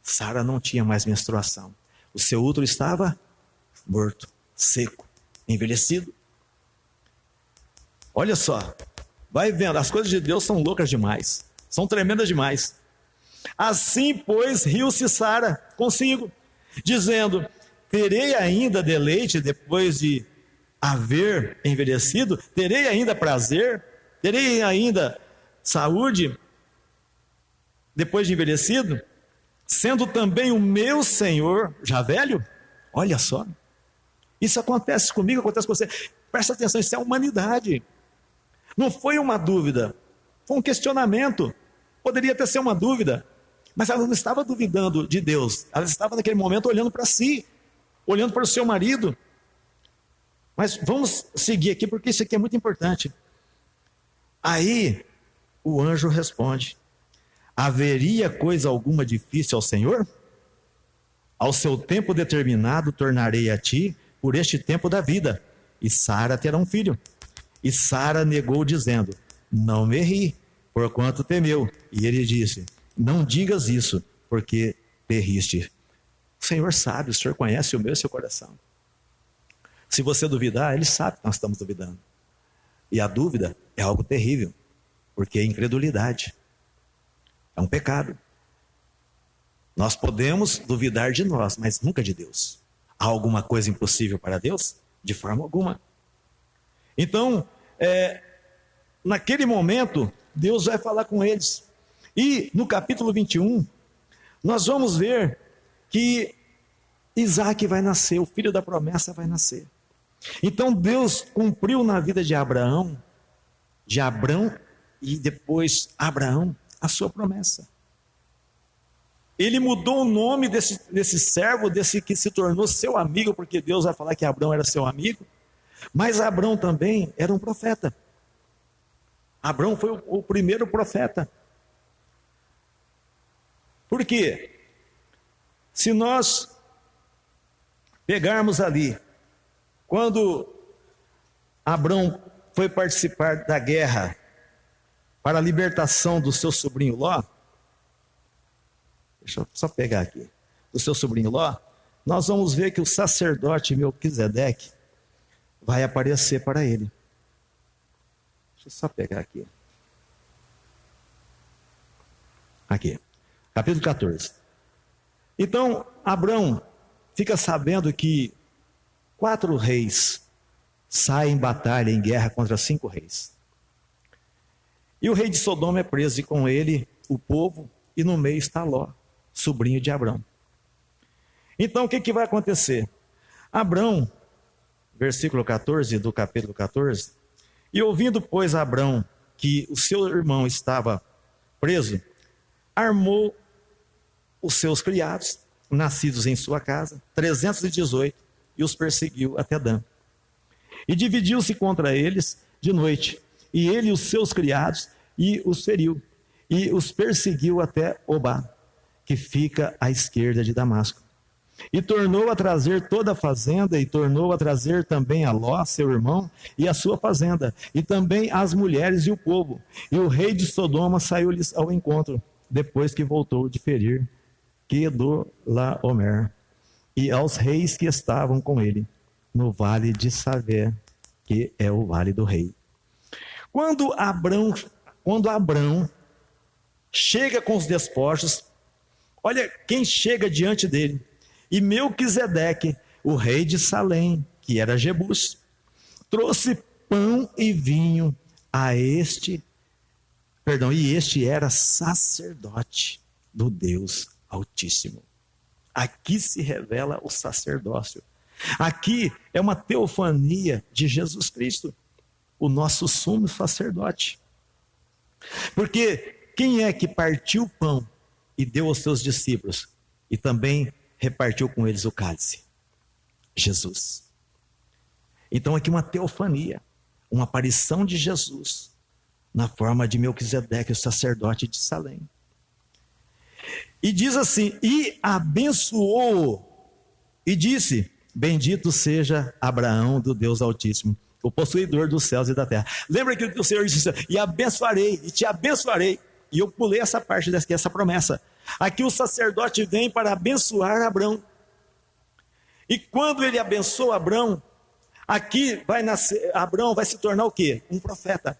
Sara não tinha mais menstruação. O seu útero estava morto, seco, envelhecido. Olha só, vai vendo, as coisas de Deus são loucas demais, são tremendas demais. Assim, pois, riu-se Sara consigo, dizendo: terei ainda deleite depois de haver envelhecido? Terei ainda prazer? Terei ainda saúde depois de envelhecido? Sendo também o meu Senhor já velho? Olha só, isso acontece comigo, acontece com você. Presta atenção, isso é a humanidade. Não foi uma dúvida, foi um questionamento. Poderia até ser uma dúvida, mas ela não estava duvidando de Deus. Ela estava naquele momento olhando para si, olhando para o seu marido. Mas vamos seguir aqui, porque isso aqui é muito importante. Aí o anjo responde: haveria coisa alguma difícil ao Senhor? Ao seu tempo determinado tornarei a ti por este tempo da vida, e Sara terá um filho. E Sara negou, dizendo: não me ri, porquanto temeu. E ele disse: não digas isso, porque te riste. O Senhor sabe, o Senhor conhece o meu e o seu coração. Se você duvidar, Ele sabe que nós estamos duvidando. E a dúvida é algo terrível, porque é incredulidade, é um pecado. Nós podemos duvidar de nós, mas nunca de Deus. Há alguma coisa impossível para Deus? De forma alguma. Então, naquele momento, Deus vai falar com eles. E no capítulo 21, nós vamos ver que Isaac vai nascer, o filho da promessa vai nascer. Então Deus cumpriu na vida de Abraão e depois Abraão, a sua promessa. Ele mudou o nome desse servo, desse que se tornou seu amigo, porque Deus vai falar que Abraão era seu amigo, mas Abraão também era um profeta. Abraão foi o primeiro profeta. Por quê? Se nós pegarmos ali, quando Abraão foi participar da guerra para a libertação do seu sobrinho Ló, deixa eu só pegar aqui, do seu sobrinho Ló, nós vamos ver que o sacerdote Melquisedeque vai aparecer para ele. Deixa eu só pegar aqui. Aqui, capítulo 14. Então, Abraão fica sabendo que 4 reis saem em batalha, em guerra contra 5 reis. E o rei de Sodoma é preso, e com ele o povo, e no meio está Ló, sobrinho de Abraão. Então, o que vai acontecer? Abraão, versículo 14 do capítulo 14, e ouvindo, pois, Abraão que o seu irmão estava preso, armou os seus criados, nascidos em sua casa, 318, e os perseguiu até Dan. E dividiu-se contra eles de noite, e ele e os seus criados, e os feriu, e os perseguiu até Obá, que fica à esquerda de Damasco. E tornou a trazer toda a fazenda, e tornou a trazer também a Ló, seu irmão, e a sua fazenda, e também as mulheres e o povo. E o rei de Sodoma saiu-lhes ao encontro, depois que voltou de ferir Quedorlaomer, e aos reis que estavam com ele, no vale de Savé, que é o vale do rei. Quando Abrão chega com os despojos, olha quem chega diante dele. E Melquisedeque, o rei de Salém, que era Jebus, trouxe pão e vinho a este era sacerdote do Deus Altíssimo. Aqui se revela o sacerdócio. Aqui é uma teofania de Jesus Cristo, o nosso sumo sacerdote. Porque quem é que partiu o pão e deu aos seus discípulos e também repartiu com eles o cálice? Jesus. Então aqui uma teofania, uma aparição de Jesus na forma de Melquisedeque, o sacerdote de Salém. E diz assim: e abençoou e disse: bendito seja Abraão do Deus Altíssimo, o possuidor dos céus e da terra. Lembra que o Senhor disse: e abençoarei, e te abençoarei. E eu pulei essa parte dessa promessa. Aqui o sacerdote vem para abençoar Abraão. E quando ele abençoa Abraão, aqui vai nascer, Abraão vai se tornar o quê? Um profeta.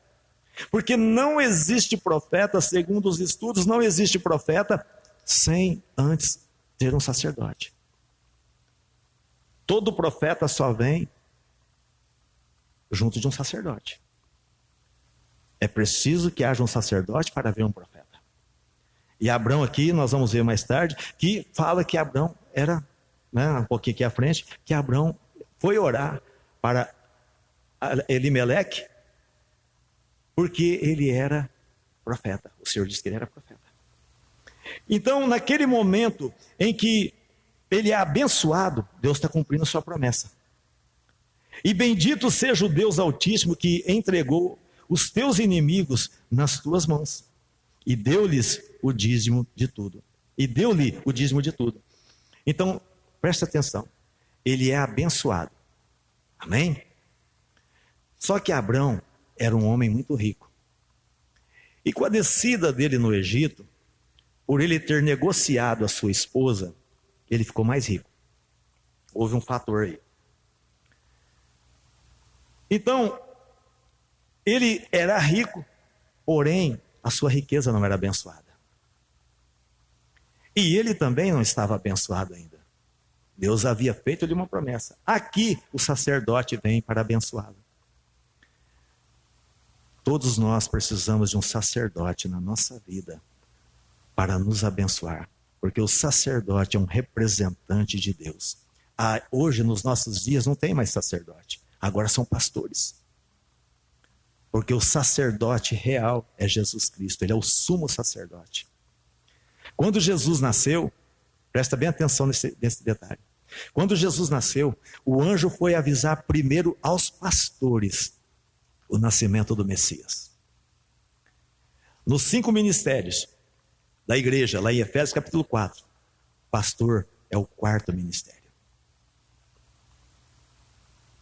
Porque não existe profeta, segundo os estudos, não existe profeta sem antes ter um sacerdote. Todo profeta só vem junto de um sacerdote. É preciso que haja um sacerdote para ver um profeta. E Abrão aqui, nós vamos ver mais tarde, que fala que Abrão era, um pouquinho aqui à frente, que Abrão foi orar para Elimeleque, porque ele era profeta. O Senhor disse que ele era profeta. Então, naquele momento em que ele é abençoado, Deus está cumprindo a sua promessa. E bendito seja o Deus Altíssimo que entregou os teus inimigos nas tuas mãos. E deu-lhes o dízimo de tudo. Deu-lhe o dízimo de tudo. Então, presta atenção. Ele é abençoado. Amém? Só que Abrão era um homem muito rico. E com a descida dele no Egito, por ele ter negociado a sua esposa, ele ficou mais rico. Houve um fator aí. Então, Ele era rico, porém a sua riqueza não era abençoada. E ele também não estava abençoado ainda. Deus havia feito-lhe uma promessa. Aqui o sacerdote vem para abençoá-lo. Todos nós precisamos de um sacerdote na nossa vida para nos abençoar, porque o sacerdote é um representante de Deus. Hoje, nos nossos dias, não tem mais sacerdote, agora são pastores. Porque o sacerdote real é Jesus Cristo, ele é o sumo sacerdote. Quando Jesus nasceu, presta bem atenção nesse detalhe. Quando Jesus nasceu, o anjo foi avisar primeiro aos pastores o nascimento do Messias. Nos 5 ministérios da igreja, lá em Efésios capítulo 4, pastor é o 4º ministério.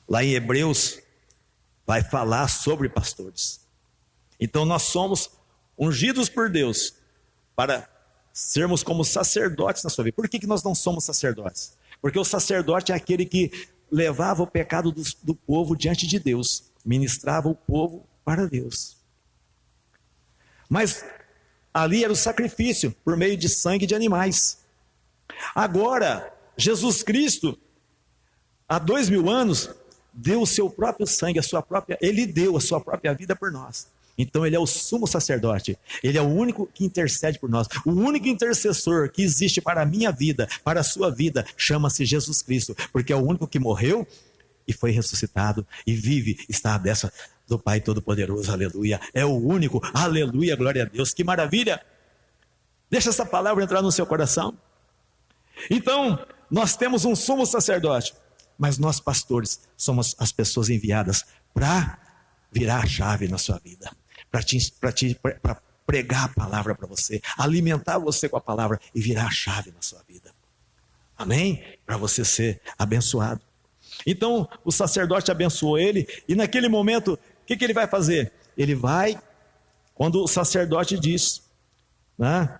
Lá em Hebreus, vai falar sobre pastores. Então nós somos ungidos por Deus para sermos como sacerdotes na sua vida. Por que nós não somos sacerdotes? Porque o sacerdote é aquele que levava o pecado do povo diante de Deus, ministrava o povo para Deus. Mas ali era o sacrifício por meio de sangue de animais. Agora, Jesus Cristo, há 2000 anos, deu o seu próprio sangue, ele deu a sua própria vida por nós. Então ele é o sumo sacerdote, ele é o único que intercede por nós, o único intercessor que existe para a minha vida, para a sua vida, chama-se Jesus Cristo, porque é o único que morreu e foi ressuscitado e vive, está à destra do Pai Todo-Poderoso, aleluia, é o único, aleluia, glória a Deus, que maravilha. Deixa essa palavra entrar no seu coração. Então, nós temos um sumo sacerdote, mas nós pastores somos as pessoas enviadas para virar a chave na sua vida, para pregar a palavra para você, alimentar você com a palavra e virar a chave na sua vida. Amém? Para você ser abençoado. Então o sacerdote abençoou ele, e naquele momento, o que ele vai fazer? Ele vai, quando o sacerdote diz, né?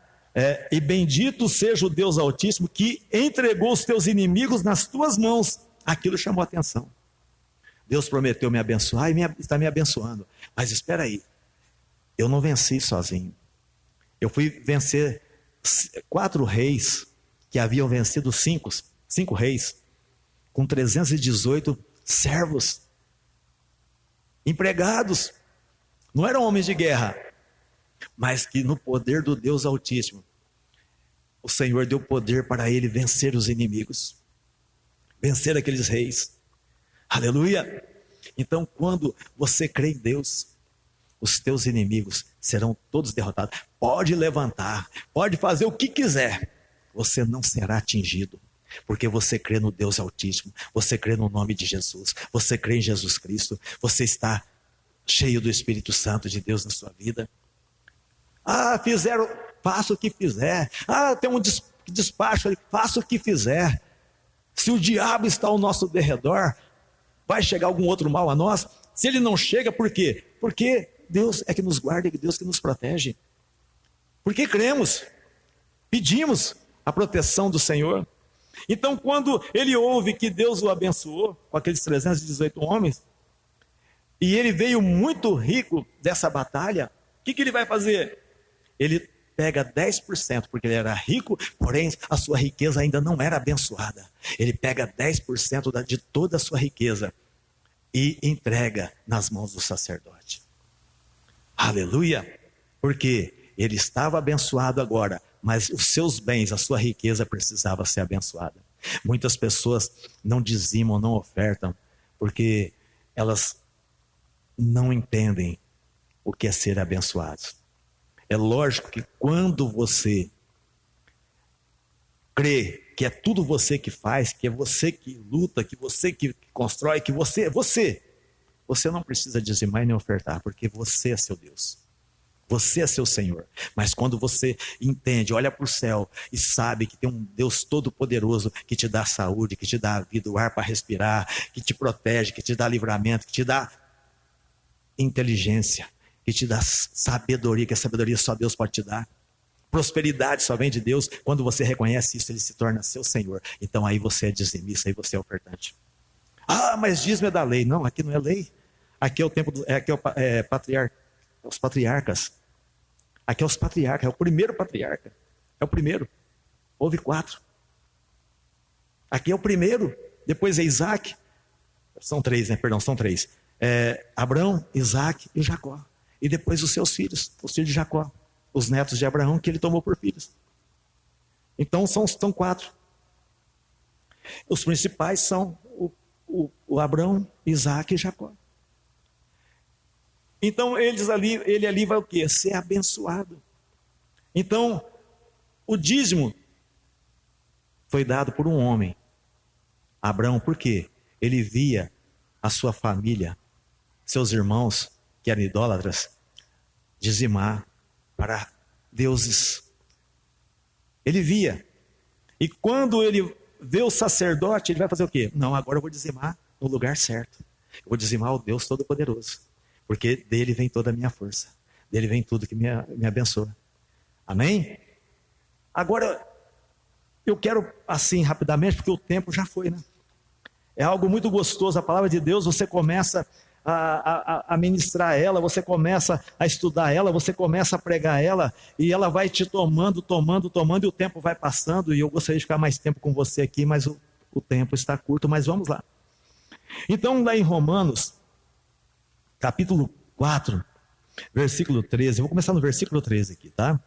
E bendito seja o Deus Altíssimo que entregou os teus inimigos nas tuas mãos. Aquilo chamou a atenção. Deus prometeu me abençoar e está me abençoando. Mas espera aí, eu não venci sozinho. Eu fui vencer 4 reis que haviam vencido 5 reis, com 318 servos, empregados. Não eram homens de guerra, mas que no poder do Deus Altíssimo, o Senhor deu poder para ele vencer os inimigos, vencer aqueles reis. Aleluia! Então, quando você crê em Deus, os teus inimigos serão todos derrotados. Pode levantar, pode fazer o que quiser, você não será atingido, porque você crê no Deus Altíssimo, você crê no nome de Jesus, você crê em Jesus Cristo, você está cheio do Espírito Santo de Deus na sua vida. Faça o que fizer. Tem um despacho ali, faça o que fizer. Se o diabo está ao nosso derredor, vai chegar algum outro mal a nós? Se ele não chega, por quê? Porque Deus é que nos guarda, é Deus que nos protege. Porque cremos, pedimos a proteção do Senhor. Então, quando ele ouve que Deus o abençoou com aqueles 318 homens, e ele veio muito rico dessa batalha, o que ele vai fazer? Ele pega 10%, porque ele era rico, porém a sua riqueza ainda não era abençoada. Ele pega 10% de toda a sua riqueza e entrega nas mãos do sacerdote. Aleluia! Porque ele estava abençoado agora, mas os seus bens, a sua riqueza precisava ser abençoada. Muitas pessoas não dizimam, não ofertam, porque elas não entendem o que é ser abençoados. É lógico que quando você crê que é tudo você que faz, que é você que luta, que você que constrói, que você não precisa dizimar e nem ofertar, porque você é seu Deus. Você é seu Senhor. Mas quando você entende, olha para o céu e sabe que tem um Deus todo-poderoso que te dá saúde, que te dá a vida, o ar para respirar, que te protege, que te dá livramento, que te dá inteligência, que te dá sabedoria, que a sabedoria só Deus pode te dar. Prosperidade só vem de Deus. Quando você reconhece isso, ele se torna seu Senhor. Então aí você é dizimista, aí você é ofertante. Mas dízimo é da lei. Não, aqui não é lei. Aqui é o tempo os patriarcas. Aqui é os patriarcas, é o primeiro patriarca. É o primeiro. Houve 4. Aqui é o primeiro, depois é Isaac. São 3, né? Perdão, são 3. Abraão, Isaac e Jacó. E depois os seus filhos, os filhos de Jacó. Os netos de Abraão que ele tomou por filhos. Então são 4. Os principais são o Abraão, Isaac e Jacó. Então ele ali vai o quê? Ser abençoado. Então, o dízimo foi dado por um homem, Abraão, por quê? Ele via a sua família, seus irmãos, que eram idólatras, dizimar para deuses. Ele via. E quando ele vê o sacerdote, ele vai fazer o quê? Não, agora eu vou dizimar no lugar certo. Eu vou dizimar o Deus Todo-Poderoso. Porque dele vem toda a minha força. Dele vem tudo que me abençoa. Amém? Agora, eu quero assim rapidamente, porque o tempo já foi, né? É algo muito gostoso, a palavra de Deus, você começa a ministrar ela, você começa a estudar ela, você começa a pregar ela, e ela vai te tomando, e o tempo vai passando, e eu gostaria de ficar mais tempo com você aqui, mas o tempo está curto, mas vamos lá. Então, lá em Romanos, capítulo 4, versículo 13, eu vou começar no versículo 13 aqui, tá?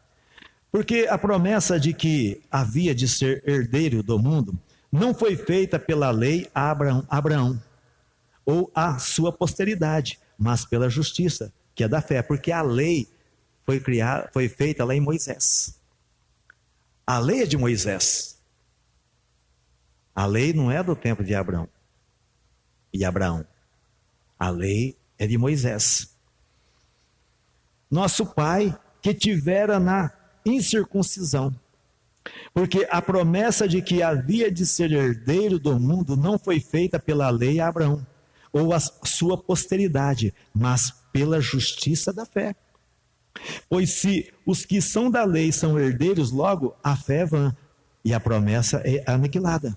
Porque a promessa de que havia de ser herdeiro do mundo não foi feita pela lei a Abraão ou a sua posteridade, mas pela justiça, que é da fé, porque a lei foi feita lá em Moisés. A lei é de Moisés. A lei não é do tempo de Abraão e Abraão. A lei é de Moisés. Nosso pai que tivera na incircuncisão, porque a promessa de que havia de ser herdeiro do mundo não foi feita pela lei a Abraão, ou a sua posteridade, mas pela justiça da fé. Pois se os que são da lei são herdeiros, logo a fé é vã, e a promessa é aniquilada.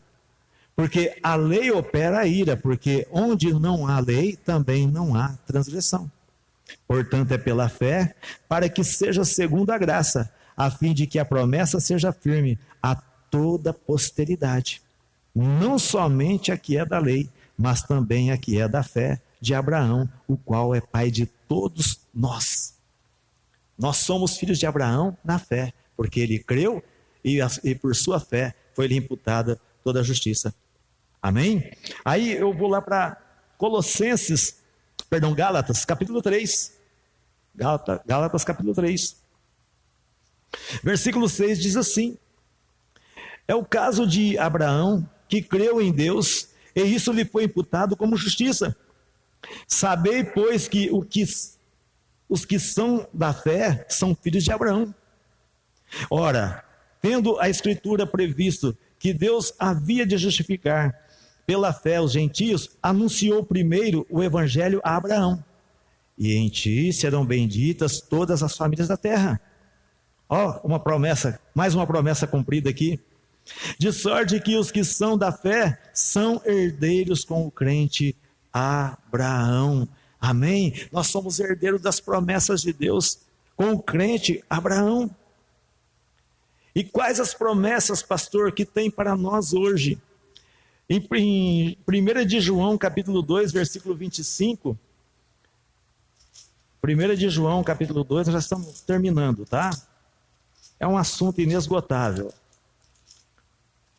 Porque a lei opera a ira, porque onde não há lei, também não há transgressão. Portanto, é pela fé, para que seja segundo a graça, a fim de que a promessa seja firme a toda posteridade. Não somente a que é da lei, mas também a que é da fé de Abraão, o qual é pai de todos nós. Nós somos filhos de Abraão na fé, porque ele creu e por sua fé foi-lhe imputada toda a justiça. Amém? Aí eu vou lá para Gálatas, capítulo 3. Gálatas, capítulo 3. Versículo 6 diz assim: é o caso de Abraão, que creu em Deus, e isso lhe foi imputado como justiça. Sabei, pois, que os que são da fé são filhos de Abraão. Ora, tendo a Escritura previsto que Deus havia de justificar pela fé os gentios, anunciou primeiro o evangelho a Abraão. E em ti serão benditas todas as famílias da terra. Uma promessa, mais uma promessa cumprida aqui. De sorte que os que são da fé são herdeiros com o crente Abraão. Amém? Nós somos herdeiros das promessas de Deus com o crente Abraão. E quais as promessas, pastor, que tem para nós hoje? Em 1 de João, capítulo 2, versículo 25. 1 de João, capítulo 2, nós já estamos terminando, tá? É um assunto inesgotável.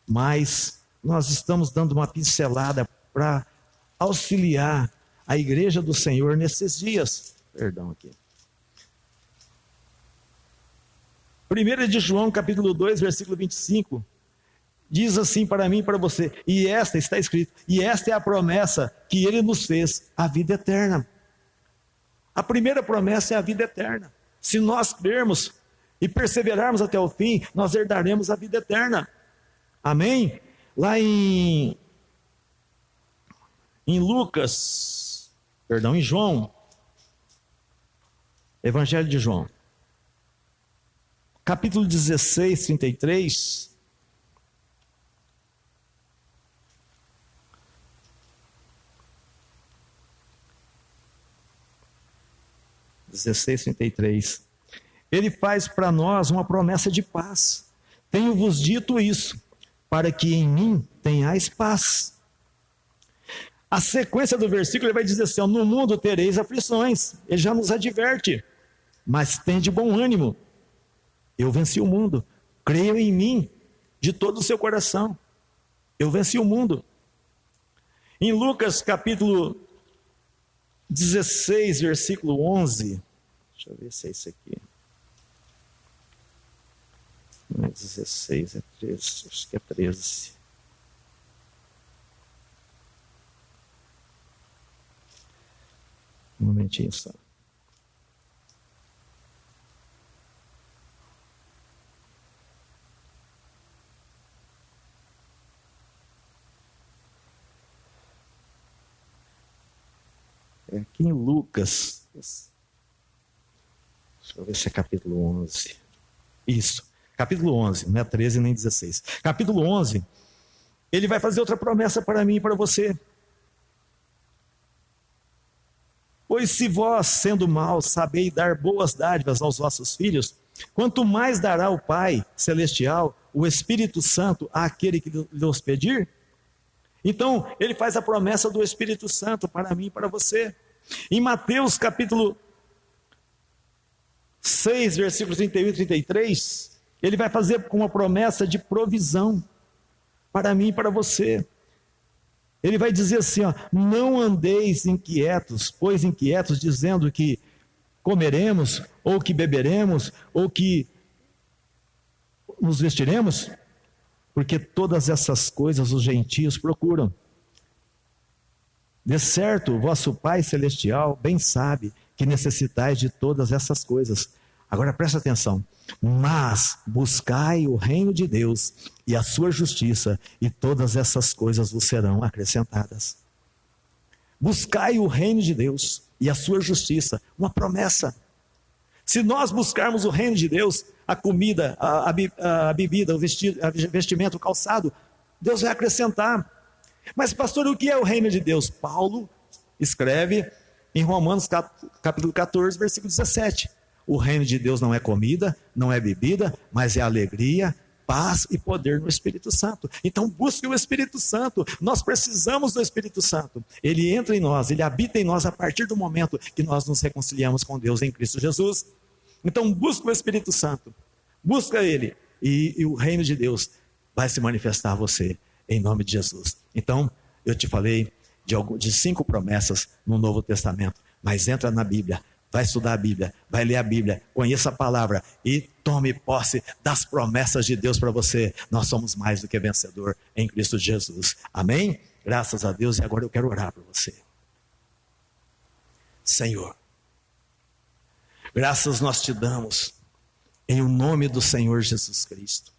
Mas nós estamos dando uma pincelada para auxiliar a igreja do Senhor nesses dias. Perdão aqui. 1 de João, capítulo 2, versículo 25, diz assim para mim e para você, e esta, está escrito, e esta é a promessa que ele nos fez, a vida eterna. A primeira promessa é a vida eterna. Se nós crermos e perseverarmos até o fim, nós herdaremos a vida eterna. Amém? Lá em João, Evangelho de João, capítulo 16, 33. 16:33. Ele faz para nós uma promessa de paz. Tenho-vos dito isso, para que em mim tenhais paz. A sequência do versículo ele vai dizer assim: no mundo tereis aflições. Ele já nos adverte, mas tende bom ânimo. Eu venci o mundo. Creia em mim de todo o seu coração. Eu venci o mundo. Em Lucas capítulo 16, versículo 11. Deixa eu ver se é isso aqui. Não é 16, é 13. Acho que é 13. Um momentinho só. É aqui em Lucas. Deixa eu ver se é capítulo 11. Isso, capítulo 11, não é 13 nem 16. Capítulo 11, ele vai fazer outra promessa para mim e para você. Pois se vós, sendo maus, sabeis dar boas dádivas aos vossos filhos, quanto mais dará o Pai Celestial, o Espírito Santo, àquele que lhes pedir? Então, ele faz a promessa do Espírito Santo para mim e para você. Em Mateus capítulo 6, versículos 31 e 33, ele vai fazer uma promessa de provisão para mim e para você. Ele vai dizer assim, ó: não andeis inquietos, pois inquietos, dizendo que comeremos, ou que beberemos, ou que nos vestiremos, porque todas essas coisas os gentios procuram. De certo, vosso Pai Celestial bem sabe que necessitais de todas essas coisas. Agora presta atenção. Mas buscai o reino de Deus e a sua justiça, e todas essas coisas vos serão acrescentadas. Buscai o reino de Deus e a sua justiça, uma promessa. Se nós buscarmos o reino de Deus, a comida, a bebida, o vestimento, o calçado, Deus vai acrescentar. Mas pastor, o que é o reino de Deus? Paulo escreve em Romanos capítulo 14, versículo 17. O reino de Deus não é comida, não é bebida, mas é alegria, paz e poder no Espírito Santo. Então busque o Espírito Santo. Nós precisamos do Espírito Santo. Ele entra em nós, ele habita em nós a partir do momento que nós nos reconciliamos com Deus em Cristo Jesus. Então busque o Espírito Santo. Busca ele e o reino de Deus vai se manifestar a você em nome de Jesus. Então, eu te falei de 5 promessas no Novo Testamento, mas entra na Bíblia, vai estudar a Bíblia, vai ler a Bíblia, conheça a palavra e tome posse das promessas de Deus para você. Nós somos mais do que vencedor em Cristo Jesus. Amém? Graças a Deus. E agora eu quero orar por você. Senhor, graças nós te damos em o nome do Senhor Jesus Cristo,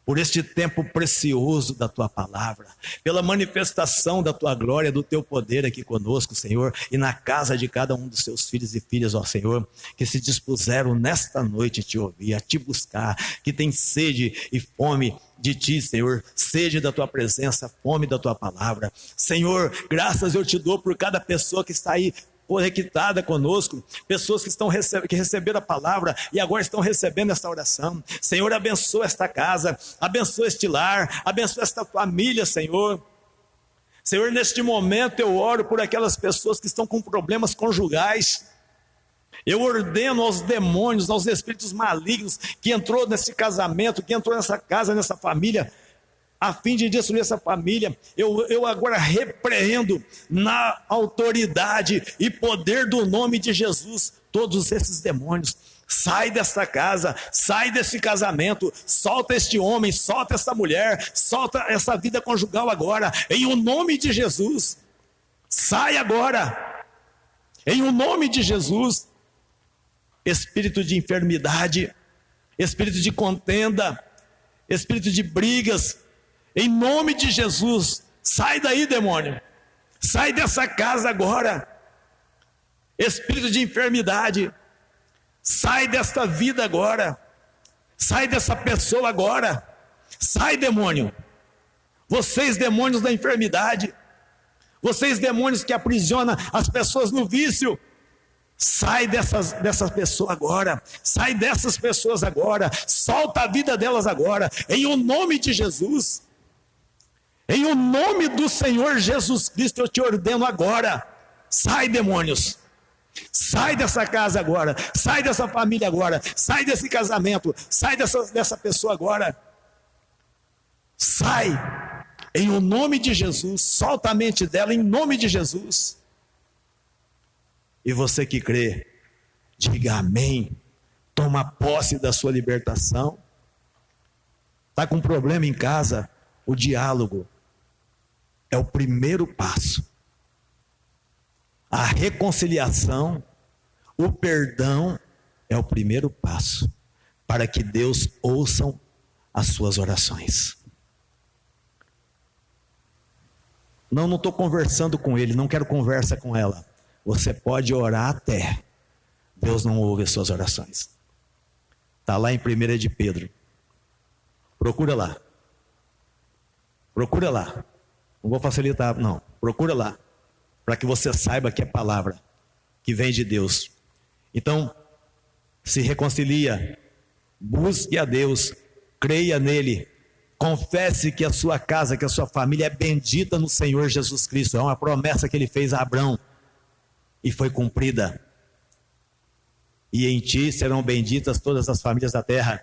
por este tempo precioso da tua palavra, pela manifestação da tua glória, do teu poder aqui conosco, Senhor, e na casa de cada um dos seus filhos e filhas, ó Senhor, que se dispuseram nesta noite a te ouvir, a te buscar, que tem sede e fome de ti, Senhor, sede da tua presença, fome da tua palavra. Senhor, graças eu te dou por cada pessoa que está aí conectada conosco, pessoas que receberam a palavra e agora estão recebendo esta oração. Senhor, abençoa esta casa, abençoa este lar, abençoa esta família, Senhor. Senhor, neste momento eu oro por aquelas pessoas que estão com problemas conjugais. Eu ordeno aos demônios, aos espíritos malignos que entrou nesse casamento, que entrou nessa casa, nessa família, a fim de destruir essa família. Eu agora repreendo na autoridade e poder do nome de Jesus todos esses demônios. Sai desta casa, sai desse casamento, solta este homem, solta essa mulher, solta essa vida conjugal agora, em o nome de Jesus. Sai agora, em o nome de Jesus. Espírito de enfermidade, espírito de contenda, espírito de brigas, em nome de Jesus, sai daí, demônio, sai dessa casa agora. Espírito de enfermidade, sai desta vida agora, sai dessa pessoa agora, sai, demônio. Vocês demônios da enfermidade, vocês demônios que aprisionam as pessoas no vício, Sai dessa pessoa agora, sai dessas pessoas agora, solta a vida delas agora, em o nome de Jesus, em o nome do Senhor Jesus Cristo, eu te ordeno agora, sai demônios, sai dessa casa agora, sai dessa família agora, sai desse casamento, sai dessa pessoa agora, sai, em o nome de Jesus, solta a mente dela em nome de Jesus. E você que crê, diga amém. Toma posse da sua libertação. Está com um problema em casa? O diálogo é o primeiro passo. A reconciliação, o perdão é o primeiro passo para que Deus ouça as suas orações. Não estou conversando com ele, não quero conversa com ela. Você pode orar até. Deus não ouve as suas orações. Está lá em 1 de Pedro. Procura lá. Procura lá. Não vou facilitar, não. Procura lá. Para que você saiba que é palavra que vem de Deus. Então, se reconcilia. Busque a Deus. Creia nele. Confesse que a sua casa, que a sua família é bendita no Senhor Jesus Cristo. É uma promessa que ele fez a Abraão. E foi cumprida. E em ti serão benditas todas as famílias da terra.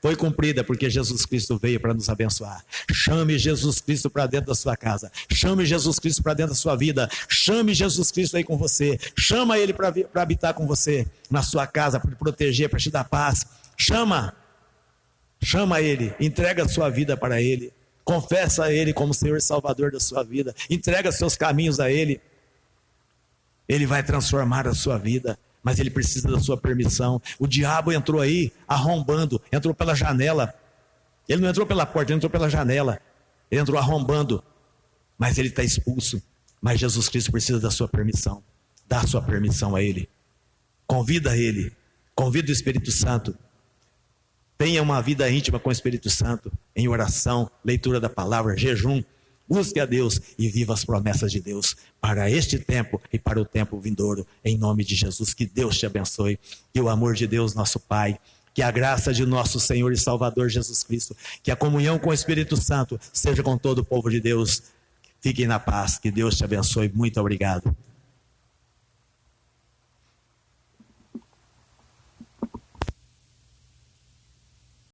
Foi cumprida porque Jesus Cristo veio para nos abençoar. Chame Jesus Cristo para dentro da sua casa. Chame Jesus Cristo para dentro da sua vida. Chame Jesus Cristo aí com você. Chama Ele para habitar com você na sua casa, para te proteger, para te dar paz. Chama Ele. Entrega a sua vida para Ele. Confessa a Ele como Senhor e Salvador da sua vida. Entrega seus caminhos a Ele. Ele vai transformar a sua vida, mas ele precisa da sua permissão. O diabo entrou aí arrombando, entrou pela janela. Ele não entrou pela porta, ele entrou pela janela. Ele entrou arrombando, mas ele está expulso. Mas Jesus Cristo precisa da sua permissão. Dá a sua permissão a ele. Convida ele, convida o Espírito Santo. Tenha uma vida íntima com o Espírito Santo, em oração, leitura da palavra, jejum. Busque a Deus e viva as promessas de Deus para este tempo e para o tempo vindouro, em nome de Jesus. Que Deus te abençoe, que o amor de Deus, nosso Pai, que a graça de nosso Senhor e Salvador Jesus Cristo, que a comunhão com o Espírito Santo seja com todo o povo de Deus. Fiquem na paz, que Deus te abençoe. Muito obrigado.